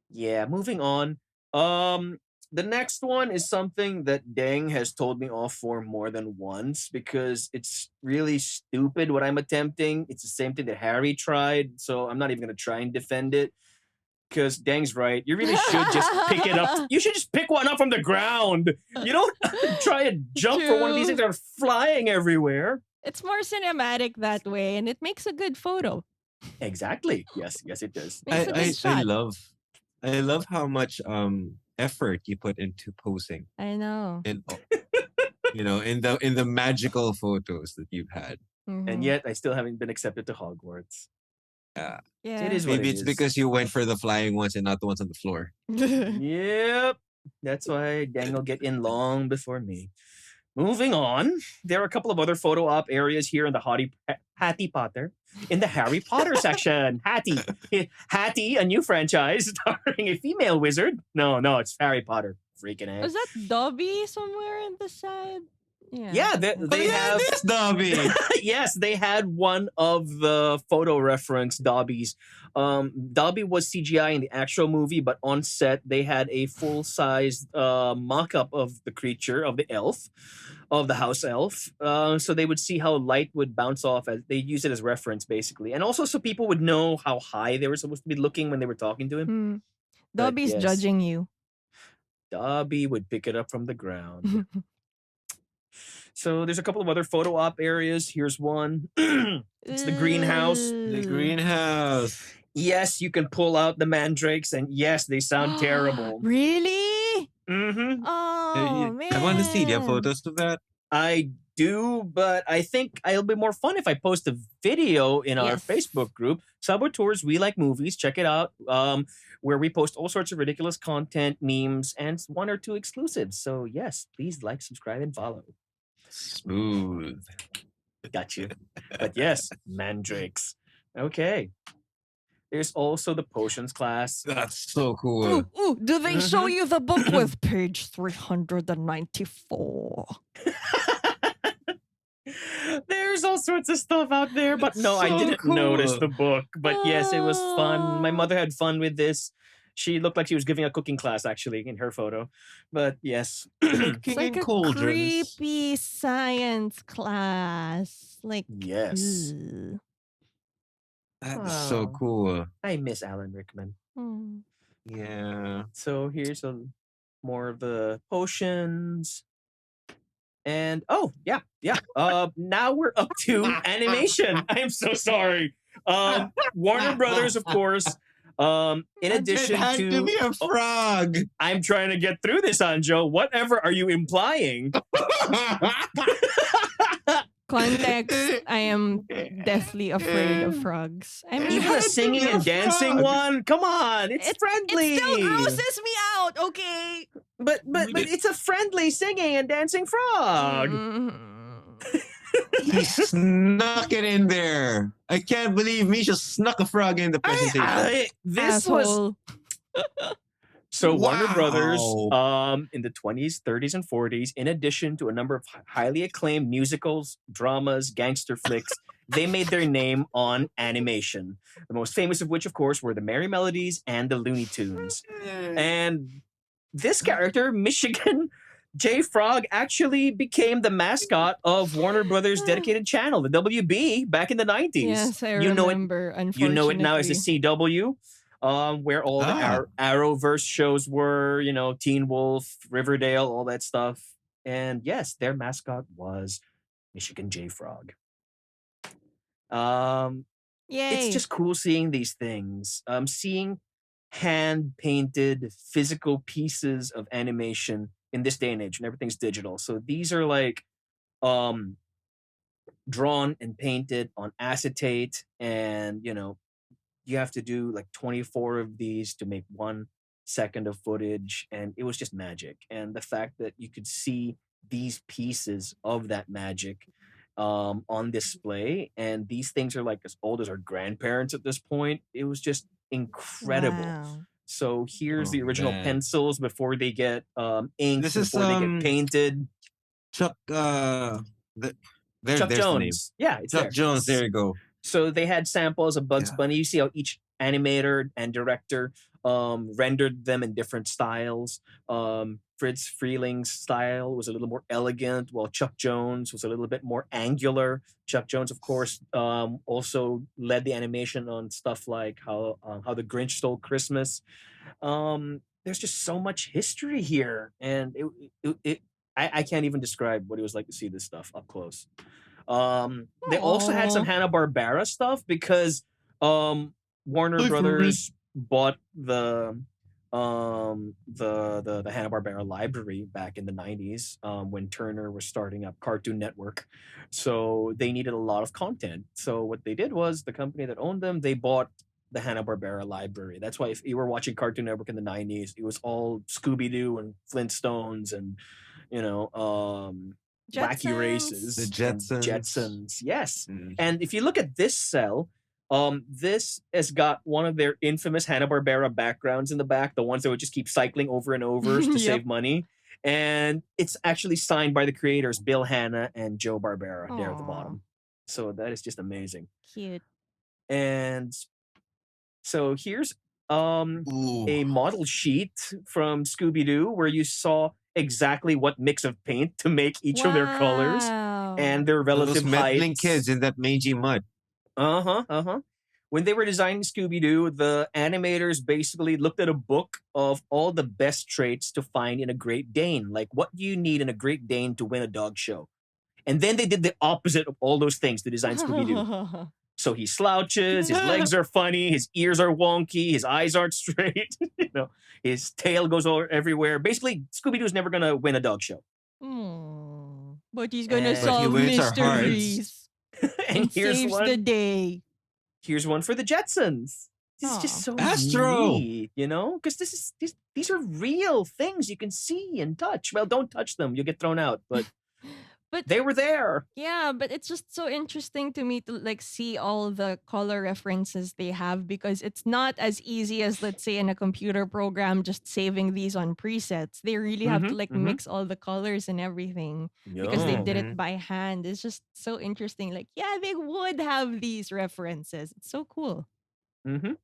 Yeah, moving on. Um, the next one is something that Deng has told me off for more than once because it's really stupid what I'm attempting. It's the same thing that Harry tried, so I'm not even gonna try and defend it. Because Deng's right. You really should just pick it up. You should just pick one up from the ground. You don't try and jump for one of these True. things that are flying everywhere. It's more cinematic that way, and it makes a good photo. Exactly. Yes, yes, it does. Makes It a I, good does. I, I shot. love, I love how much effort you put into posing, I know. and in the magical photos that you've had. And Mhm. yet, I still haven't been accepted to Hogwarts. Uh, It Yeah. is what Maybe it it's is. because you went for the flying ones and not the ones on the floor. Yep. That's why Daniel get in long before me. Moving on, there are a couple of other photo op areas here in the Hattie Potter. In the Harry Potter section, Hattie. Hattie, a new franchise starring a female wizard. No, it's Harry Potter. Freaking A. Was that Dobby somewhere in the side? Yeah, Oh they yeah, have. this Dobby. Yes, they had one of the photo reference Dobbies. Dobby was CGI in the actual movie, but on set they had a full sized mock up of the creature, of the elf, of the house elf. So they would see how light would bounce off as they use it as reference, basically, and also so people would know how high they were supposed to be looking when they were talking to him. Hmm. But Dobby's yes, judging you. Dobby would pick it up from the ground. So there's a couple of other photo op areas. Here's one. It's the greenhouse. The Ooh. greenhouse. Yes, you can pull out the mandrakes, and yes, they sound terrible. Really? Mm-hmm. Oh I want to see. Do you have man. photos of that? I do, but I think it'll be more fun if I post a video in our Yes. Facebook group, Sub-Auteurs We Like Movies. Check it out, where we post all sorts of ridiculous content, memes, and one or two exclusives. So yes, please like, subscribe, and follow. Smooth. Got you. But yes, mandrakes. Okay. There's also the potions class. That's so cool. Ooh, do they show Mhm. you the book with page 394? There's all sorts of stuff out there, but no, I So didn't notice cool. the book. But yes, it was fun. My Ah. mother had fun with this. She looked like she was giving a cooking class actually in her photo. But yes. Cooking It's like in a cauldrons. creepy science class. Like, Yes. ugh. That's so Oh, cool. I miss Alan Rickman. Hmm. Yeah. So here's more of the potions. And oh yeah. Now we're up to animation. I'm so sorry. Warner Brothers, of course. In It addition had to be a frog. I'm trying to get through this, Anjo. Whatever are you implying? Context, I am deathly afraid of frogs. I mean, Even the had to singing be a and dancing frog. one? Come on, it's friendly. it still grosses me out, okay? but it's a friendly singing and dancing frog. Mm. He snuck it in there. I can't believe Misha snuck a frog in the presentation. This was Asshole. so Warner Brothers, Wow. in the 20s, 30s, and 40s, in addition to a number of highly acclaimed musicals, dramas, gangster flicks, they made their name on animation. The most famous of which, of course, were the Merry Melodies and the Looney Tunes. And this character, Michigan J Frog, actually became the mascot of Warner Brothers' dedicated channel, the WB, back in the 90s. Yes, I you know it. remember, You know it now as the unfortunately. CW, where all the Arrowverse shows were, Teen Wolf, Riverdale, all that stuff. And yes, their mascot was Michigan J Frog. It's Yay. just cool seeing these things. Seeing hand painted physical pieces of animation in this day and age when everything's digital. So these are like drawn and painted on acetate, and you have to do like 24 of these to make one second of footage, and it was just magic. And the fact that you could see these pieces of that magic on display, and these things are like as old as our grandparents at this point. It was just incredible. Wow. So here's Oh the original man. pencils before they get inked, This is before they get painted. Chuck the, Chuck there's the name. Jones. Yeah, it's Chuck there. Jones, there you go. So they had samples of Bugs Yeah. Bunny. You see how each animator and director rendered them in different styles. Fritz Freeling's style was a little more elegant, while Chuck Jones was a little bit more angular. Chuck Jones, of course, also led the animation on stuff like how the Grinch Stole Christmas. There's just so much history here, and I can't even describe what it was like to see this stuff up close. They also had some Aw. Hanna-Barbera stuff because Warner Play for me. Brothers bought the Hanna-Barbera library back in the 90s when Turner was starting up Cartoon Network. So they needed a lot of content. So what they did was the company that owned them, they bought the Hanna-Barbera library. That's why if you were watching Cartoon Network in the 90s, it was all Scooby-Doo and Flintstones and you know, Wacky Jetsons. The Races and Jetsons. Jetsons. Yes. Mm. And if you look at this cell, this has got one of their infamous Hanna-Barbera backgrounds in the back, the ones that would just keep cycling over and over to Yep. save money. And it's actually signed by the creators, Bill Hanna and Joe Barbera, there at the Aw. bottom. So that is just amazing. Cute. And so here's Ooh. a model sheet from Scooby-Doo where you saw exactly what mix of paint to make each of their colors and their Those relative meddling heights. kids in that mangy mud. When they were designing Scooby-Doo, the animators basically looked at a book of all the best traits to find in a Great Dane. Like, what do you need in a Great Dane to win a dog show? And then they did the opposite of all those things to design Scooby-Doo. So he slouches, his legs are funny, his ears are wonky, his eyes aren't straight, his tail goes all everywhere. Basically, Scooby-Doo's never gonna win a dog show. But he's gonna And- But he solve wins our hearts. mysteries and and here's saves one. the day. Here's one for the Jetsons. This is Aw. just so Astro! neat, because these are real things you can see and touch. Well, don't touch them; you'll get thrown out. But But they were there. yeah, but it's just so interesting to me to like see all the color references they have because it's not as easy as let's say in a computer program just saving these on presets. They really have to Mhm, like mhm. mix all the colors and everything because they Yo. did it Mhm. by hand. It's just so interesting. Like, yeah, they would have these references. It's so cool. Mhm.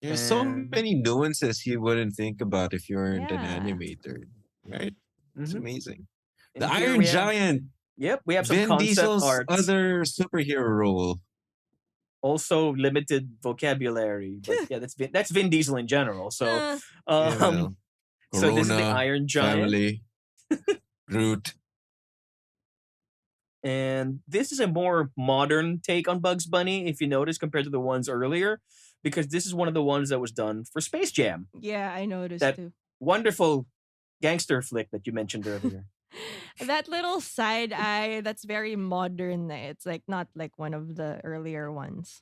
There's so And- many nuances you wouldn't think about if you weren't an Yeah. animator, right? It's Mhm. amazing. And The here Iron we have- Giant, Yep, we have some Vin concept Diesel's art. other superhero role. Also limited vocabulary, but yeah, that's Vin Diesel in general. So, Uh, Yeah, well, so this is the Corona, Iron Giant. family, Groot. And this is a more modern take on Bugs Bunny, if you notice, compared to the ones earlier, because this is one of the ones that was done for Space Jam, yeah, I noticed That- too. wonderful gangster flick that you mentioned earlier. That little side eye, that's very modern. It's like not like one of the earlier ones.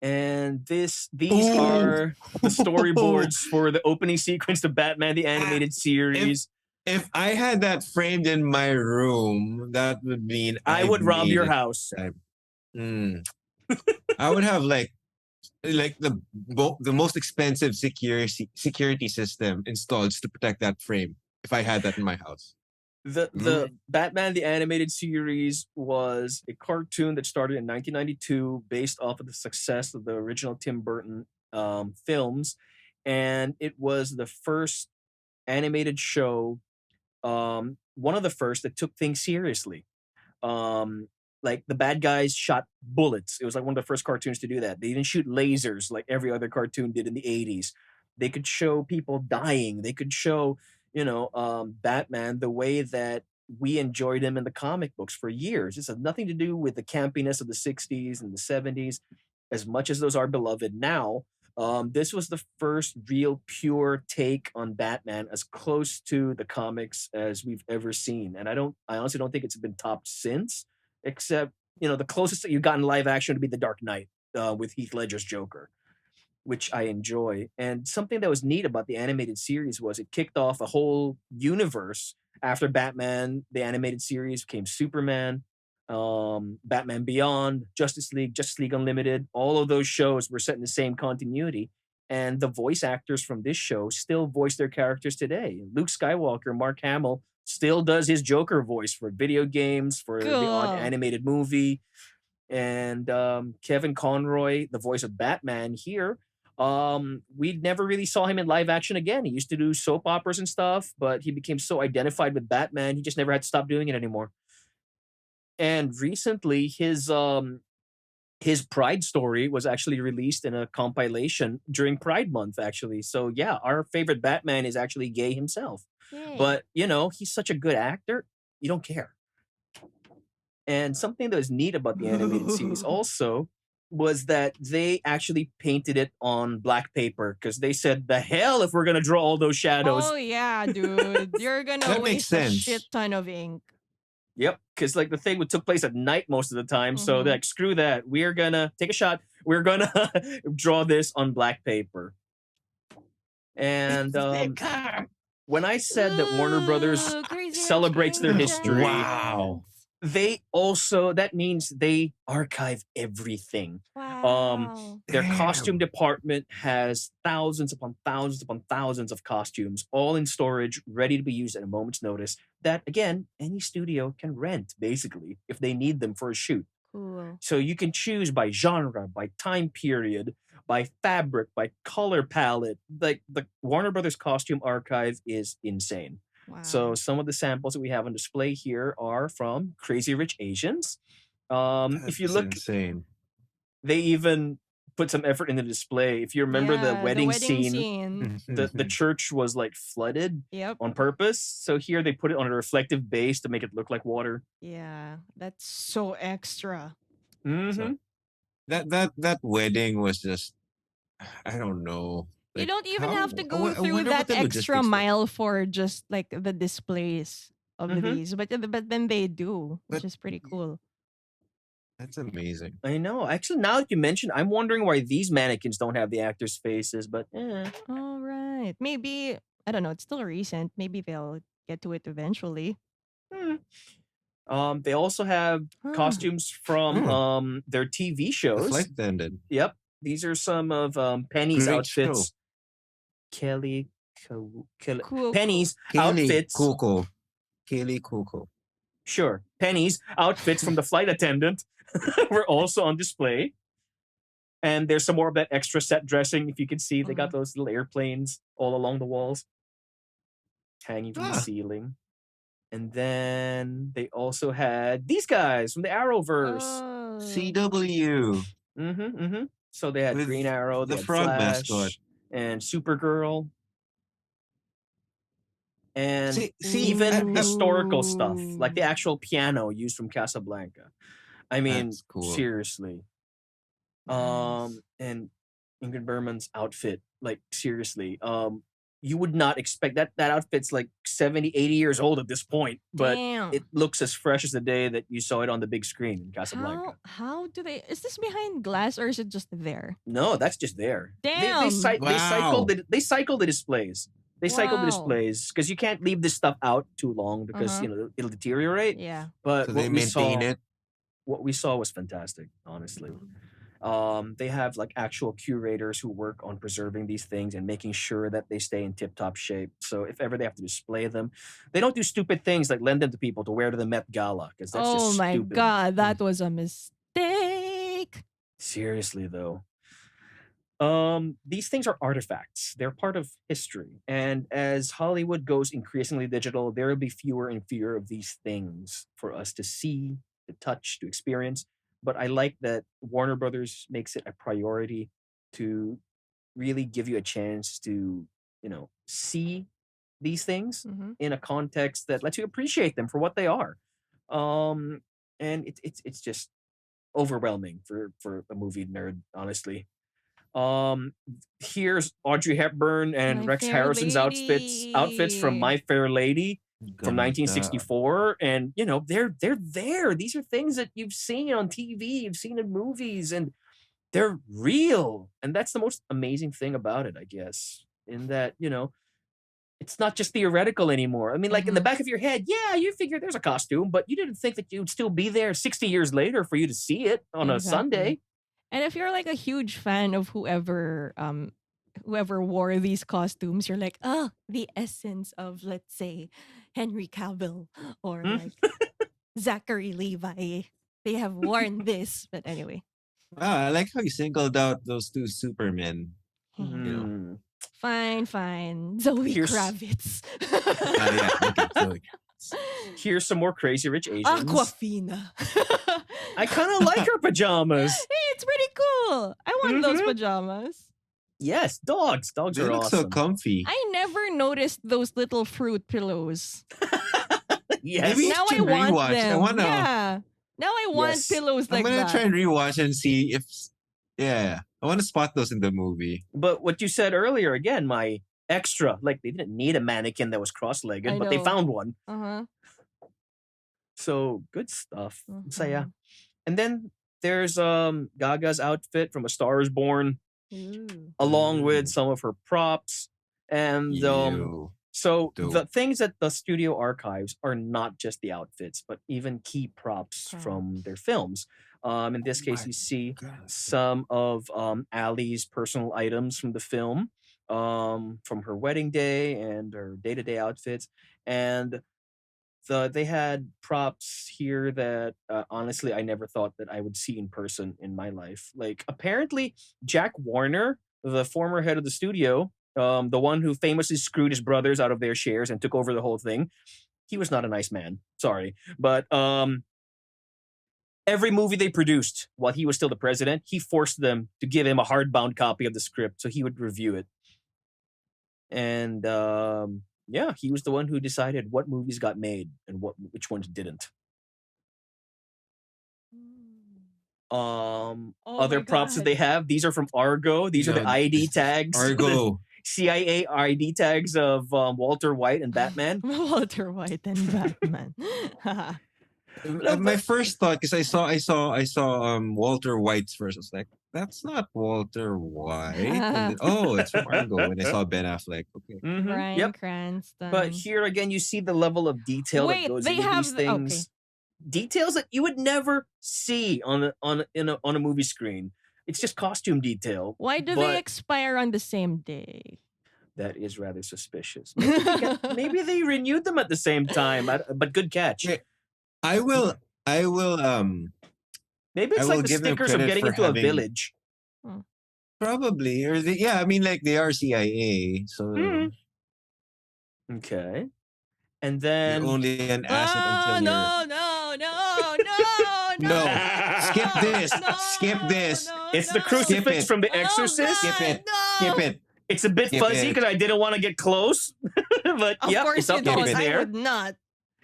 And these Ooh. are the storyboards for the opening sequence to Batman the Animated Series. If I had that framed in my room, that would mean I would rob made your it. house. I would have like the most expensive security system installed to protect that frame if I had that in my house. The Batman the Animated Series was a cartoon that started in 1992 based off of the success of the original Tim Burton films, and it was the first animated show, one of the first that took things seriously. Like the bad guys shot bullets. It was like one of the first cartoons to do that. They didn't shoot lasers like every other cartoon did in the 80s. They could show people dying. They could show, Batman the way that we enjoyed him in the comic books for years. This has nothing to do with the campiness of the 60s and the 70s, as much as those are beloved now. This was the first real pure take on Batman as close to the comics as we've ever seen. And I honestly don't think it's been topped since, except, the closest that you got in live action would be The Dark Knight with Heath Ledger's Joker. which I enjoy. And something that was neat about the animated series was it kicked off a whole universe. After Batman, the animated series came Superman, Batman Beyond, Justice League Unlimited. All of those shows were set in the same continuity. And the voice actors from this show still voice their characters today. Luke Skywalker, Mark Hamill, still does his Joker voice for video games, for the odd Cool. animated movie. And Kevin Conroy, the voice of Batman here, we never really saw him in live action again. He used to do soap operas and stuff, but he became so identified with Batman, he just never had to stop doing it anymore. And recently, his Pride story was actually released in a compilation during Pride Month, actually. So yeah, our favorite Batman is actually gay himself. Yay. But you know, he's such a good actor, you don't care. And something that was neat about the animated series also was that they actually painted it on black paper because they said, the hell if we're going to draw all those shadows. Oh yeah, dude. You're gonna That makes waste a sense. shit ton of ink. Yep, because like the thing took place at night most of the time. So Mhm. they're like, screw that. We're going to take a shot. We're going to draw this on black paper. And when I said that Warner Brothers Ooh, Crazy Rich celebrates their history, Wow. they also, that means they archive everything. Wow. Their costume Damn. department has thousands upon thousands of costumes, all in storage, ready to be used at a moment's notice. That again, any studio can rent, basically, if they need them for a shoot. Cool. So you can choose by genre, by time period, by fabric, by color palette. Like the Warner Brothers costume archive is insane. Wow. So some of the samples that we have on display here are from Crazy Rich Asians. If you That's look, insane. they even put some effort in the display. If you remember the wedding scene, the church was like flooded Yep. on purpose. So here they put it on a reflective base to make it look like water. Yeah. That's so extra. Mm-hmm. So, that wedding was just, I don't know. You Like, don't even how- have to I go wo- I through wonder what that the extra logistics were. mile for just like the displays of Mhm. these, but then they do, which But- is pretty cool. That's amazing. I know. Actually, now that you mentioned, I'm wondering why these mannequins don't have the actors' faces, but All right, maybe I don't know. It's still recent. Maybe they'll get to it eventually. They also have costumes from their TV The shows. flight attendant. Yep. These are some of Penny's Great outfits. show. Cool. Penny's Kaylee outfits. Cuoco. Kaylee Cuoco. Sure. Penny's outfits from the flight attendant were also on display. And there's some more of that extra set dressing. If you can see, they got those little airplanes all along the walls, hanging from the ceiling. And then they also had these guys from the Arrowverse. Oh. CW. So they had With Green Arrow, they the had frog Flash, mascot. and Supergirl. And See, even that's historical stuff, like the actual piano used from Casablanca. I mean, That's cool. seriously. Nice. And Ingrid Bergman's outfit, like seriously, you would not expect that outfit's like 70, 80 years old at this point, but Damn. it looks as fresh as the day that you saw it on the big screen in Casablanca. How do they? Is this behind glass or is it just there? No, that's just there. Damn. They cycled Wow. they cycle the displays. They cycle the Wow. displays because you can't leave this stuff out too long because Uh-huh. you know it'll deteriorate. Yeah. But So what they we maintain saw, it. what we saw was fantastic, honestly. They have like actual curators who work on preserving these things and making sure that they stay in tip-top shape. So if ever they have to display them, they don't do stupid things like lend them to people to wear to the Met Gala because that's Oh just my stupid. god, that was a mistake. Seriously though. These things are artifacts. They're part of history. And as Hollywood goes increasingly digital, there will be fewer and fewer of these things for us to see, to touch, to experience. But I like that Warner Brothers makes it a priority to really give you a chance to, see these things Mhm. in a context that lets you appreciate them for what they are. And it's just overwhelming for a movie nerd, honestly. Here's Audrey Hepburn and My Rex Fair Harrison's outfits from Lady. My Fair Lady from Ganda. 1964, and they're there. These are things that you've seen on TV, you've seen in movies, and they're real. And that's the most amazing thing about it, I guess. In that, it's not just theoretical anymore. I mean, like in the Mhm. back of your head, yeah, you figure there's a costume, but you didn't think that you'd still be there 60 years later for you to see it on a Exactly. Sunday. And if you're like a huge fan of whoever wore these costumes, you're like, oh, the essence of, let's say, Henry Cavill or Hmm? like Zachary Levi. They have worn this. But anyway. Ah, I like how you singled out those two Supermen. You know. Hmm. Fine, fine. Zoe Here's Kravitz. Yeah. Okay. So here's some more Crazy Rich Asians. Aquafina. I kind of like her pajamas. Hey, it's pretty cool. I want those Mhm. pajamas. Yes, dogs. Dogs they are look so awesome. comfy. I never noticed those little fruit pillows. Yes. Maybe Now I should want rewatch. I them. wanna. Yeah. Now I want Yes. pillows I'm like gonna try that. and rewatch and see if. Yeah, I want to spot those in the movie. But what you said earlier, again, my extra, like they didn't need a mannequin that was I cross-legged, but they know. found one. Uh-huh. So good stuff. So yeah. Mhm. And then there's Gaga's outfit from A Star Is Born, Ooh. along with Mm. some of her props. And Ew. so Dope. the things at the studio archives are not just the outfits, but even key props from their films. In this case, my you see God. some of Allie's personal items from the film, from her wedding day and her day-to-day outfits. And they had props here that honestly I never thought that I would see in person in my life. Like apparently Jack Warner, the former head of the studio, the one who famously screwed his brothers out of their shares and took over the whole thing, he was not a nice man. Sorry, but every movie they produced while he was still the president, he forced them to give him a hardbound copy of the script so he would review it. And yeah, he was the one who decided what movies got made and which ones didn't. Oh Other my props that god. they have, these are from Argo. These are the Yeah, ID tags, the Argo. CIA ID tags of Walter White and Batman. Walter White and Batman. No, My but first thought, because I saw Walter White's first. I was like, that's not Walter White. And then, oh, it's from Argo. And I saw Ben Affleck. Okay. Bryan yep. But Cranston. here again, you see the level of detail that Wait, goes they into have these okay. things. Details that you would never see on a movie screen. It's just costume detail. Why do they expire on the same day? That is rather suspicious. Maybe they renewed them at the same time. But good catch. Okay. I will Maybe it's I like will the give them stickers of credit getting for into a having village. probably yeah, I mean like they are CIA, so Mhm. Okay. And you're then only an asset Oh until you're no. Skip this. No, Skip this. it's the no. crucifix it. from The Oh, Exorcist. Skip it. no. Skip it. It's a bit Skip fuzzy it. because I didn't want to get close. But Of yep, course it's you up don't. it's I there. would not.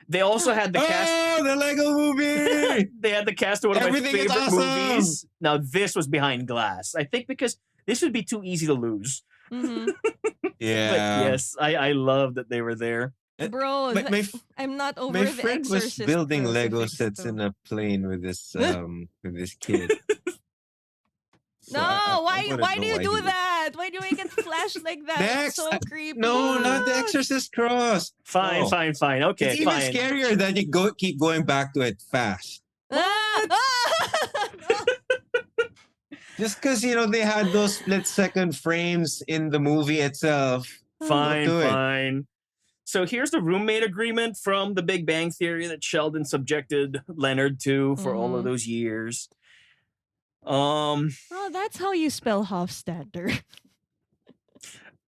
They also had the cast. Oh, the Lego movie. They had the cast of one of my Everything is favorite awesome. movies. Now this was behind glass. I think because this would be too easy to lose. Mhm. Yeah. But yes, I love that they were there. Bro, I'm not over my the friend was Exorcist building Lego crucifix, sets though. in a plane with this kid. So No, I why wouldn't do know you why do he would- that? Why do you make it flash like that? It's Next, so creepy. no, not the Exorcist Cross. Fine, No. fine, fine. Okay, It's even fine. scarier that you keep going back to it fast. Ah! Just because they had those split-second frames in the movie itself. Fine, do it. fine. So here's the roommate agreement from The Big Bang Theory that Sheldon subjected Leonard to for all of Mhm. those years. Oh, that's how you spell Hofstadter.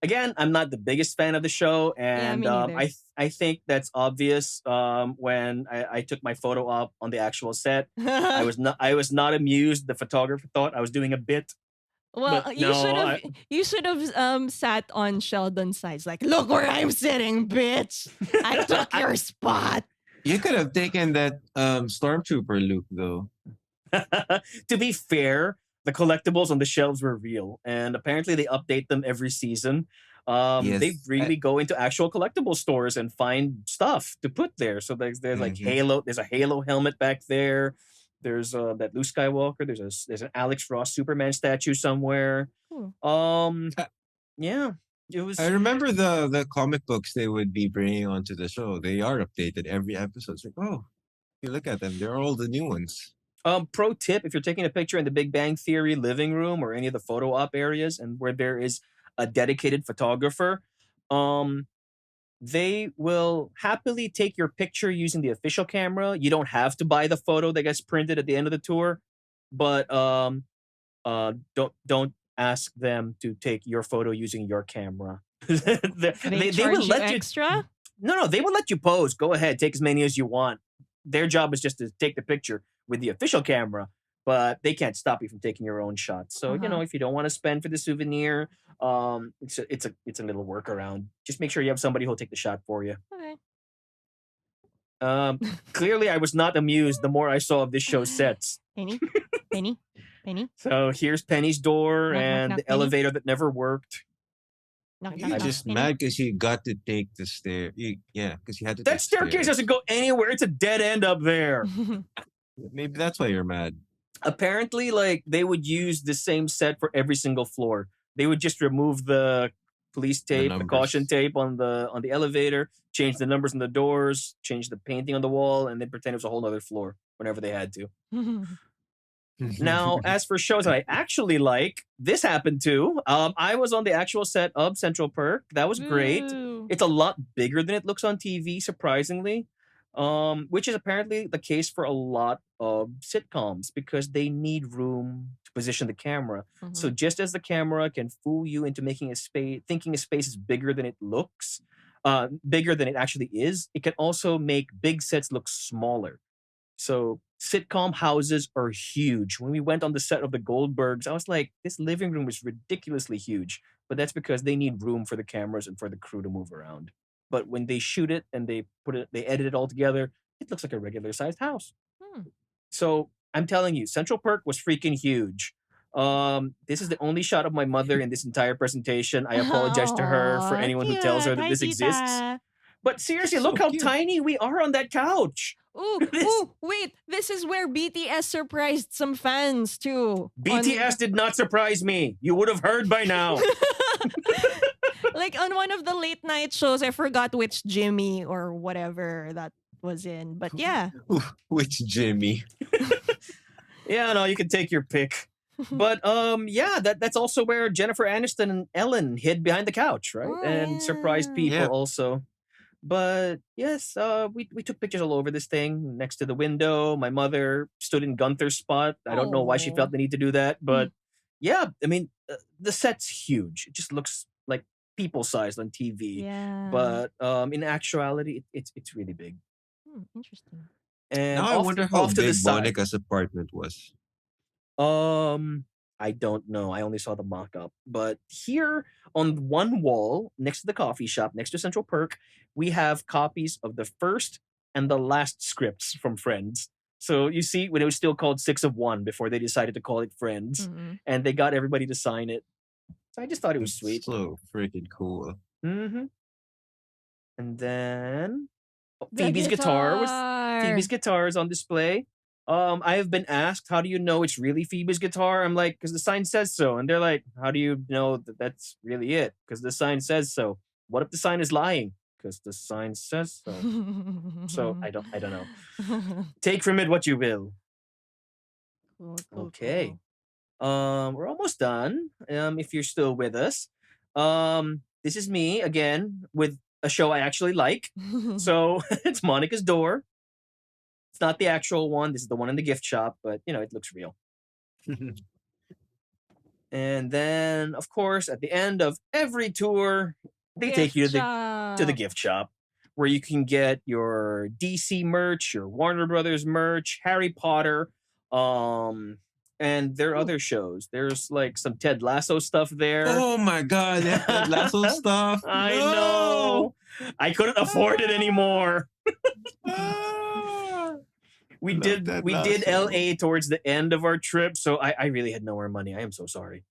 Again, I'm not the biggest fan of the show, and me neither. I think that's obvious. When I took my photo up on the actual set, I was not amused. The photographer thought I was doing a bit. Well, But you no, should have you should have sat on Sheldon's sides like, look where I'm sitting, bitch. I took your spot. You could have taken that stormtrooper look though. To be fair, the collectibles on the shelves were real, and apparently they update them every season. Yes. They really go into actual collectible stores and find stuff to put there. So there's like Mhm. Halo. There's a Halo helmet back there. There's that Luke Skywalker. There's an Alex Ross Superman statue somewhere. Cool. Um, yeah, it I was. remember the comic books they would be bringing onto the show. They are updated every episode. It's like, oh, you look at them, they're all the new ones. Pro tip: if you're taking a picture in the Big Bang Theory living room or any of the photo op areas, and where there is a dedicated photographer, um, they will happily take your picture using the official camera. You don't have to buy the photo that gets printed at the end of the tour, but don't ask them to take your photo using your camera. They They charge will you let you. extra? No, they will let you pose. Go ahead, take as many as you want. Their job is just to take the picture with the official camera, but they can't stop you from taking your own shots. So Uh-huh. if you don't want to spend for the souvenir, it's a little workaround. Just make sure you have somebody who'll take the shot for you. Okay. Um, Clearly, I was not amused the more I saw of this show's sets. Penny? Penny? Penny? So here's Penny's door Knock, knock, and knock, the Penny. elevator that never worked. Knock, knock, You're knock. just Penny? mad because you got to take the stair. Yeah, because you had to That take staircase stairs. doesn't go anywhere. It's a dead end up there. Maybe that's why you're mad. Apparently, like, they would use the same set for every single floor. They would just remove the police The tape, the caution numbers. tape on the elevator, change the numbers on the doors, change the painting on the wall, and then pretend it was a whole other floor whenever they had to. Now, as for shows that I actually like, this happened too. I was on the actual set of Central Perk. That was great. Ooh. It's a lot bigger than it looks on TV, surprisingly. Which is apparently the case for a lot of sitcoms because they need room to position the camera. So Mhm. just as the camera can fool you into making a space, thinking a space is bigger than it looks, bigger than it actually is, it can also make big sets look smaller. So sitcom houses are huge. When we went on the set of the Goldbergs, I was like, this living room is ridiculously huge. But that's because they need room for the cameras and for the crew to move around. But when they shoot it and they edit it all together, it looks like a regular sized house. Hmm. So I'm telling you, Central Perk was freaking huge. This is the only shot of my mother in this entire presentation. I apologize to her for Aw, anyone who tells her cute. that Hi, this exists. tita. But seriously, So look how cute. tiny we are on that couch. Ooh, This- ooh, wait. This is where BTS surprised some fans too. BTS did not surprise me. You would have heard by now. Like on one of the late night shows, I forgot which Jimmy or whatever that was in. But yeah. Which Jimmy? Yeah, no, you can take your pick. But yeah, that's also where Jennifer Aniston and Ellen hid behind the couch, right? Oh, And surprised yeah. people Yeah. also. But yes, we took pictures all over this thing next to the window. My mother stood in Gunther's spot. I don't know why she Aw. felt the need to do that, but yeah, I mean, the set's huge. It just looks like people sized on TV. Yeah. But in actuality, it's really big. Interesting. And Now I wonder how off to the big side. Monica's apartment was. I don't know. I only saw the mock-up. But here on one wall, next to the coffee shop, next to Central Perk, we have copies of the first and the last scripts from Friends. So you see, when it was still called Six of One before they decided to call it Friends, Mm-mm. and they got everybody to sign it. So I just thought it was It's sweet. so freaking cool. Mm-hmm. And then The Phoebe's guitar is on display. I have been asked, how do you know it's really Phoebe's guitar? I'm like, because the sign says so. And they're like, how do you know that that's really it? Because the sign says so. What if the sign is lying? Because the sign says so. So I don't know. Take from it what you will. Cool, Okay. We're almost done. If you're still with us. This is me again with a show I actually like. cool. So it's Monica's Door. It's not the actual one. This is the one in the gift shop, but it looks real. And then, of course, at the end of every tour, they take you to the gift shop where you can get your DC merch, your Warner Brothers merch, Harry Potter, and there are other shows. There's like some Ted Lasso stuff there. Oh my god, that Ted Lasso stuff. I No! know. I couldn't afford it anymore. Ah! We Love did Ted LA Lasso. towards the end of our trip, so I really had no more money. I am so sorry.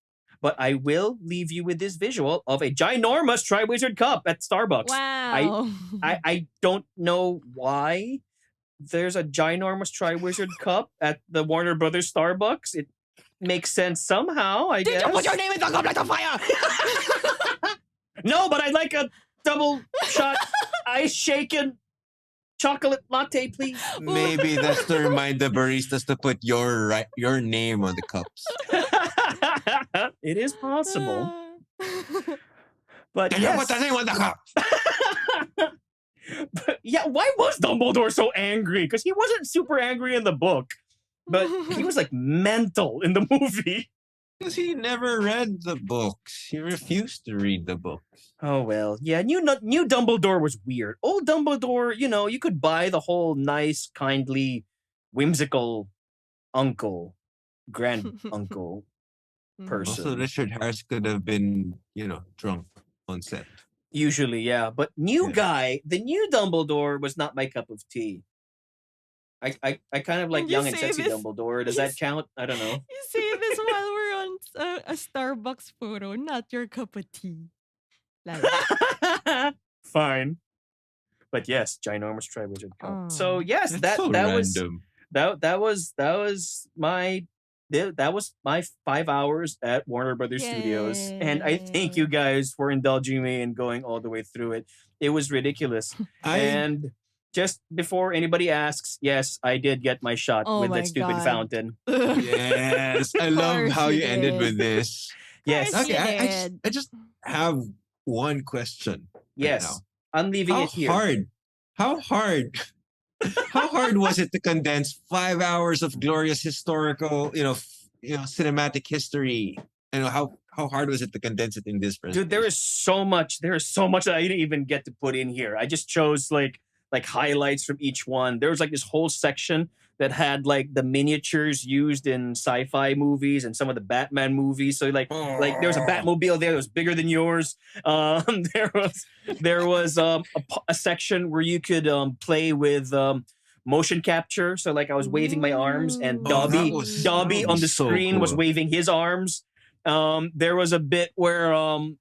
But I will leave you with this visual of a ginormous Tri-Wizard cup at Starbucks. Wow. I don't know why there's a ginormous Triwizard Cup at the Warner Brothers Starbucks. It makes sense somehow, I Did guess. you put your name in the goblet of fire? No, but I'd like a double shot ice shaken chocolate latte, please. Maybe that's to remind the baristas to put your name on the cups. It is possible. But Can you put the yes. name on the cup? But yeah, why was Dumbledore so angry? Because he wasn't super angry in the book, but he was like mental in the movie. Because he never read the books. He refused to read the books. Oh well, yeah. New Dumbledore was weird. Old Dumbledore, you could buy the whole nice, kindly, whimsical uncle, grand uncle person. Also, Richard Harris could have been, drunk on set. Usually, yeah. But the new Dumbledore was not my cup of tea. I kind of like And you young and say sexy this- Dumbledore. Does that count? I don't know. You say this while we're on a Starbucks photo, not your cup of tea. Lala. Fine. But yes, ginormous Triwizard Cup. Oh. So yes, That's that so was random. that was my 5 hours at Warner Brothers Studios, and I thank you guys for indulging me and going all the way through it. It was ridiculous. And just before anybody asks, yes, I did get my shot Oh with my that stupid God. fountain. Yes, I love course how you you ended did. with this. Yes, Course Okay, you I just have one question. yes. now. I'm leaving How it here. How hard was it to condense 5 hours of glorious historical, cinematic history? How hard was it to condense it in this presentation? Dude, there is so much that I didn't even get to put in here. I just chose like highlights from each one. There was like this whole section that had like the miniatures used in sci-fi movies and some of the Batman movies. So like there was a Batmobile there that was bigger than yours. There was a section where you could play with motion capture. So like I was waving my arms and Oh, that Dobby was on the so screen was cool. waving his arms. There was a bit where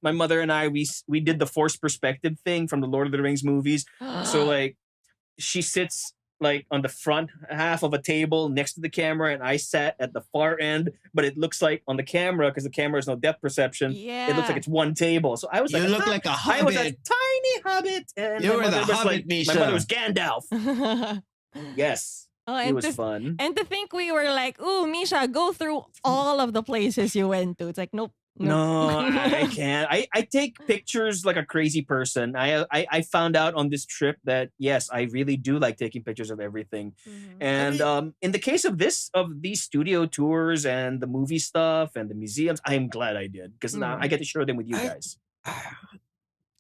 my mother and I we did the forced perspective thing from the Lord of the Rings movies. So like she sits like on the front half of a table next to the camera, and I sat at the far end, but it looks like on the camera, because the camera has no depth perception, it looks like it's one table. So I was You like, look like a I was a hobbit. tiny hobbit, and You my were the mother was hobbit, like, Misha. my mother was Gandalf. Yes, Oh, it and was to, fun. and to think we were like, ooh, Misha, go through all of the places you went to. It's like, nope. No, I can't. I take pictures like a crazy person. I found out on this trip that yes, I really do like taking pictures of everything. And in the case of these studio tours and the movie stuff and the museums, I'm glad I did, because now I get to share them with you guys.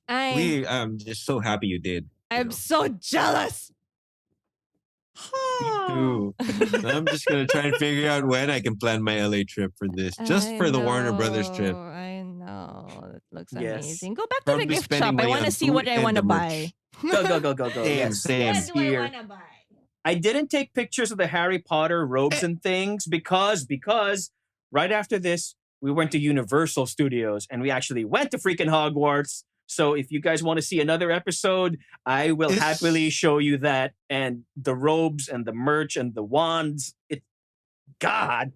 I'm just so happy you did. I'm so jealous. Too. I'm just gonna try and figure out when I can plan my LA trip for this, just for the Warner Brothers trip. I know. It looks Yes. amazing. Go back to Probably the gift spending shop. I money want to on see food what I and want to the buy. Go. Same, Yes, same. it's here. to buy? I didn't take pictures of the Harry Potter robes and things because right after this, we went to Universal Studios and we actually went to freaking Hogwarts. So if you guys want to see another episode, I will happily show you that, and the robes and the merch and the wands. God.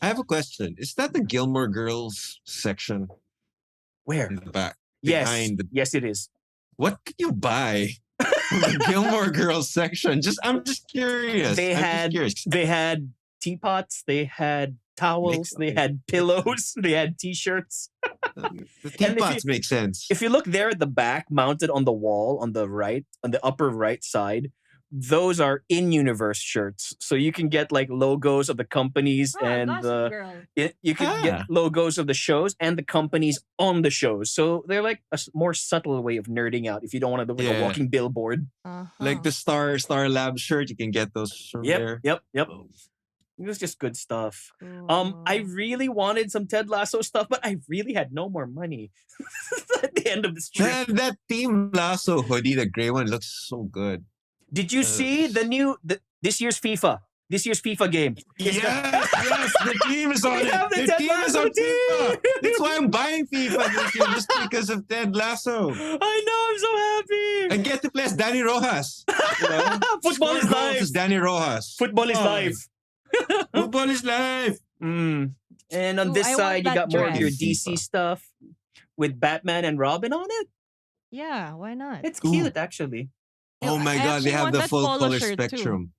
I have a question. Is that the Gilmore Girls section Where? in the back? Yes. Behind the, Yes, it is. what could you buy from the Gilmore Girls section? I'm just curious. They had teapots, they had towels, they had pillows, they had t-shirts. The teapots make sense. If you look there at the back, mounted on the wall on the upper right side, those are in-universe shirts. So you can get like logos of the companies and you can get logos of the shows and the companies on the shows. So they're like a more subtle way of nerding out if you don't want to look like a walking billboard. Like the Star Lab shirt, you can get those from there. Yep. It was just good stuff. I really wanted some Ted Lasso stuff, but I really had no more money at the end of this trip. That Team Lasso hoodie, the gray one, looks so good. Did you see this year's FIFA? this year's FIFA game is the Yes, the team is on we it. have the The Ted team is Lasso on FIFA. team. That's why I'm buying FIFA this year, just because of Ted Lasso. I know, I'm so I happy. get to play as Danny Rojas. You know, Football score is goals life. as Danny Rojas. Football is Come on. life. Football is life. Mm. And on Ooh, this I want side, you that got more of your dress. DC FIFA. stuff with Batman and Robin on it. Yeah, why not? It's Ooh. cute, actually. Oh my I God, they actually have want the that full polo color shirt too. spectrum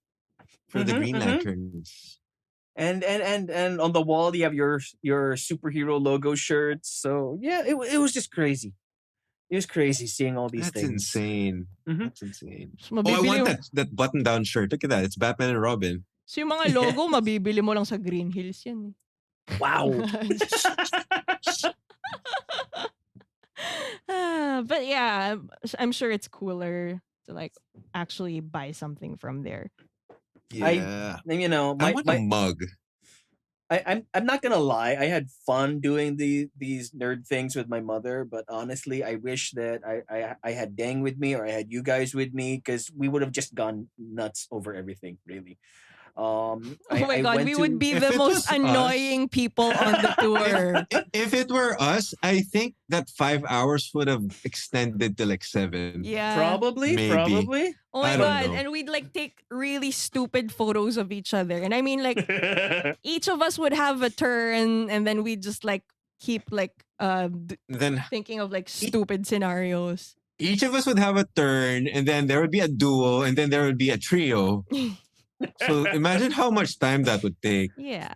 for the Green Lanterns. And on the wall you have your superhero logo shirts. So yeah, it was just crazy. It was crazy seeing all these That's things. insane. Mhm. That's insane. So, Oh, I mabibili want mo. that button down shirt. Look at that. It's Batman and Robin. So yung mga logo, mabibili mo lang sa Green Hills yan. Wow. But yeah, I'm sure it's cooler to like actually buy something from there. Yeah. You know, I want a mug. I'm not gonna lie. I had fun doing these nerd things with my mother, but honestly, I wish that I had Dang with me or I had you guys with me because we would have just gone nuts over everything. Really. Oh my I god, went we would to be If the it most was us- annoying people on the tour. If it were us, I think that 5 hours would have extended to like 7. Yeah. probably. Oh my I don't god, know. and we'd like take really stupid photos of each other. And I mean like each of us would have a turn and then we just like keep like Then thinking of like stupid scenarios. each of us would have a turn, and then there would be a duo, and then there would be a trio. So imagine how much time that would take. Yeah.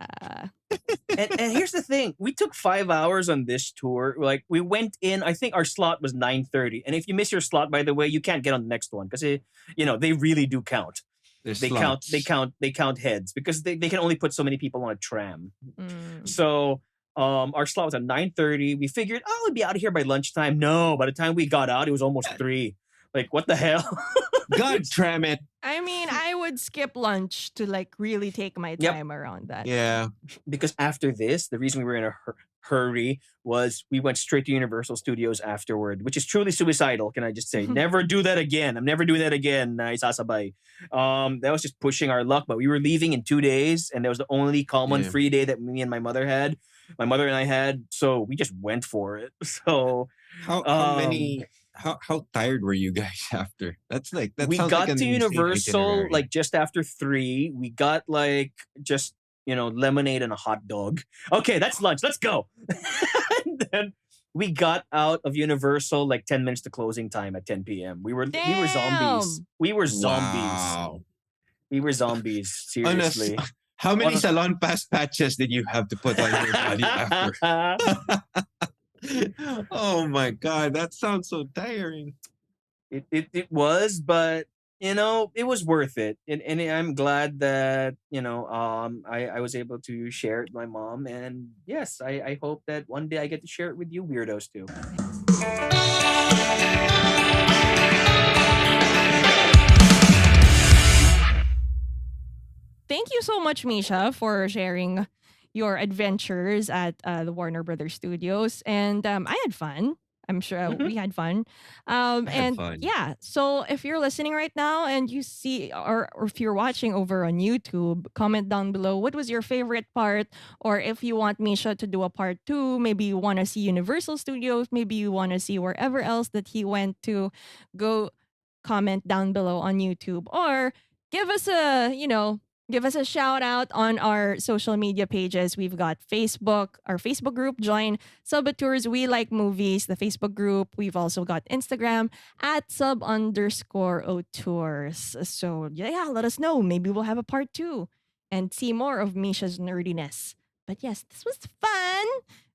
And here's the thing: we took 5 hours on this tour. Like we went in, I think our slot was 9:30, and if you miss your slot, by the way, you can't get on the next one because they really do count. There's They slots. they count heads because they can only put so many people on a tram. Mm. So our slot was at 9:30. We figured, oh, we'd be out of here by lunchtime. No, by the time we got out, it was almost 3. Like, what the hell? God damn it. I mean, I would skip lunch to like really take my Yep. time around that. Yeah. Because after this, the reason we were in a hurry was we went straight to Universal Studios afterward, which is truly suicidal. Can I just say, never do that again. I'm never doing that again. Isasabay. That was just pushing our luck. But we were leaving in 2 days, and that was the only common Yeah. free day that me and my mother had. My mother and I had, so we just went for it. So How many? How tired were you guys after? That's like that. we sounds got like an to insane Universal itinerary. like just after 3. We got like just lemonade and a hot dog. Okay, that's lunch. Let's go. And then we got out of Universal like 10 minutes to closing time at 10 p.m. We were zombies. Damn. We were zombies. Wow. We were zombies. Seriously. How many On a- salon pass patches did you have to put on your body after? Oh my God, that sounds so tiring. It was, but it was worth it, and I'm glad that I was able to share it with my mom, and yes, I hope that one day I get to share it with you weirdos too. Thank you so much, Misha, for sharing your adventures at the Warner Brothers Studios. And I had fun. I'm sure Mhm. we had fun. I had And fun. yeah, so if you're listening right now and you see, or if you're watching over on YouTube, comment down below what was your favorite part, or if you want Misha to do a part 2, maybe you want to see Universal Studios, maybe you want to see wherever else that he went to, go comment down below on YouTube, or give us a shout out on our social media pages. We've got Facebook, our Facebook group. Join Sub-Auteurs We Like Movies, the Facebook group. We've also got Instagram at sub_auteurs. So yeah, let us know. Maybe we'll have a part 2 and see more of Misha's nerdiness. But yes, this was fun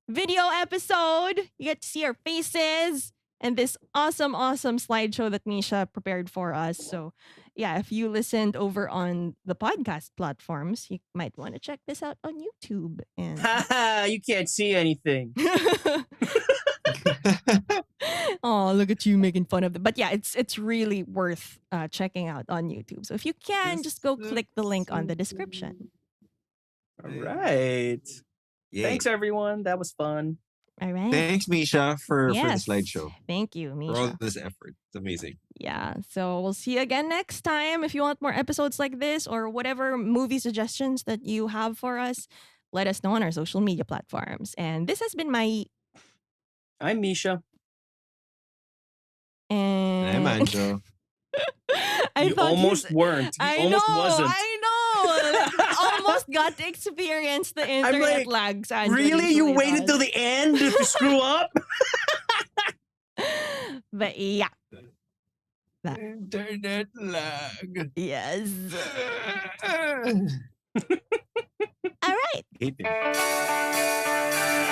video episode. You get to see our faces and this awesome slideshow that Misha prepared for us. So yeah, if you listened over on the podcast platforms, you might want to check this out on YouTube. And Haha, you can't see anything. oh, look at you making fun of them. But yeah, it's really worth checking out on YouTube. So if you can, just go click the link on the description. All right. Yay. Thanks everyone. That was fun. All right. Thanks, Misha, for the Yes. slideshow, Thank you, for all Misha. this effort. It's amazing. Yeah. So we'll see you again next time. If you want more episodes like this or whatever movie suggestions that you have for us, let us know on our social media platforms. And this has been my I'm Misha. And I'm and Anjo. I You thought he's almost weren't. He I know, almost wasn't. I know. Almost got to experience the I'm internet like, lags Anjo really? You usually waited till does. the end to screw up? But yeah. Internet lag. Yes. All right. Hate it.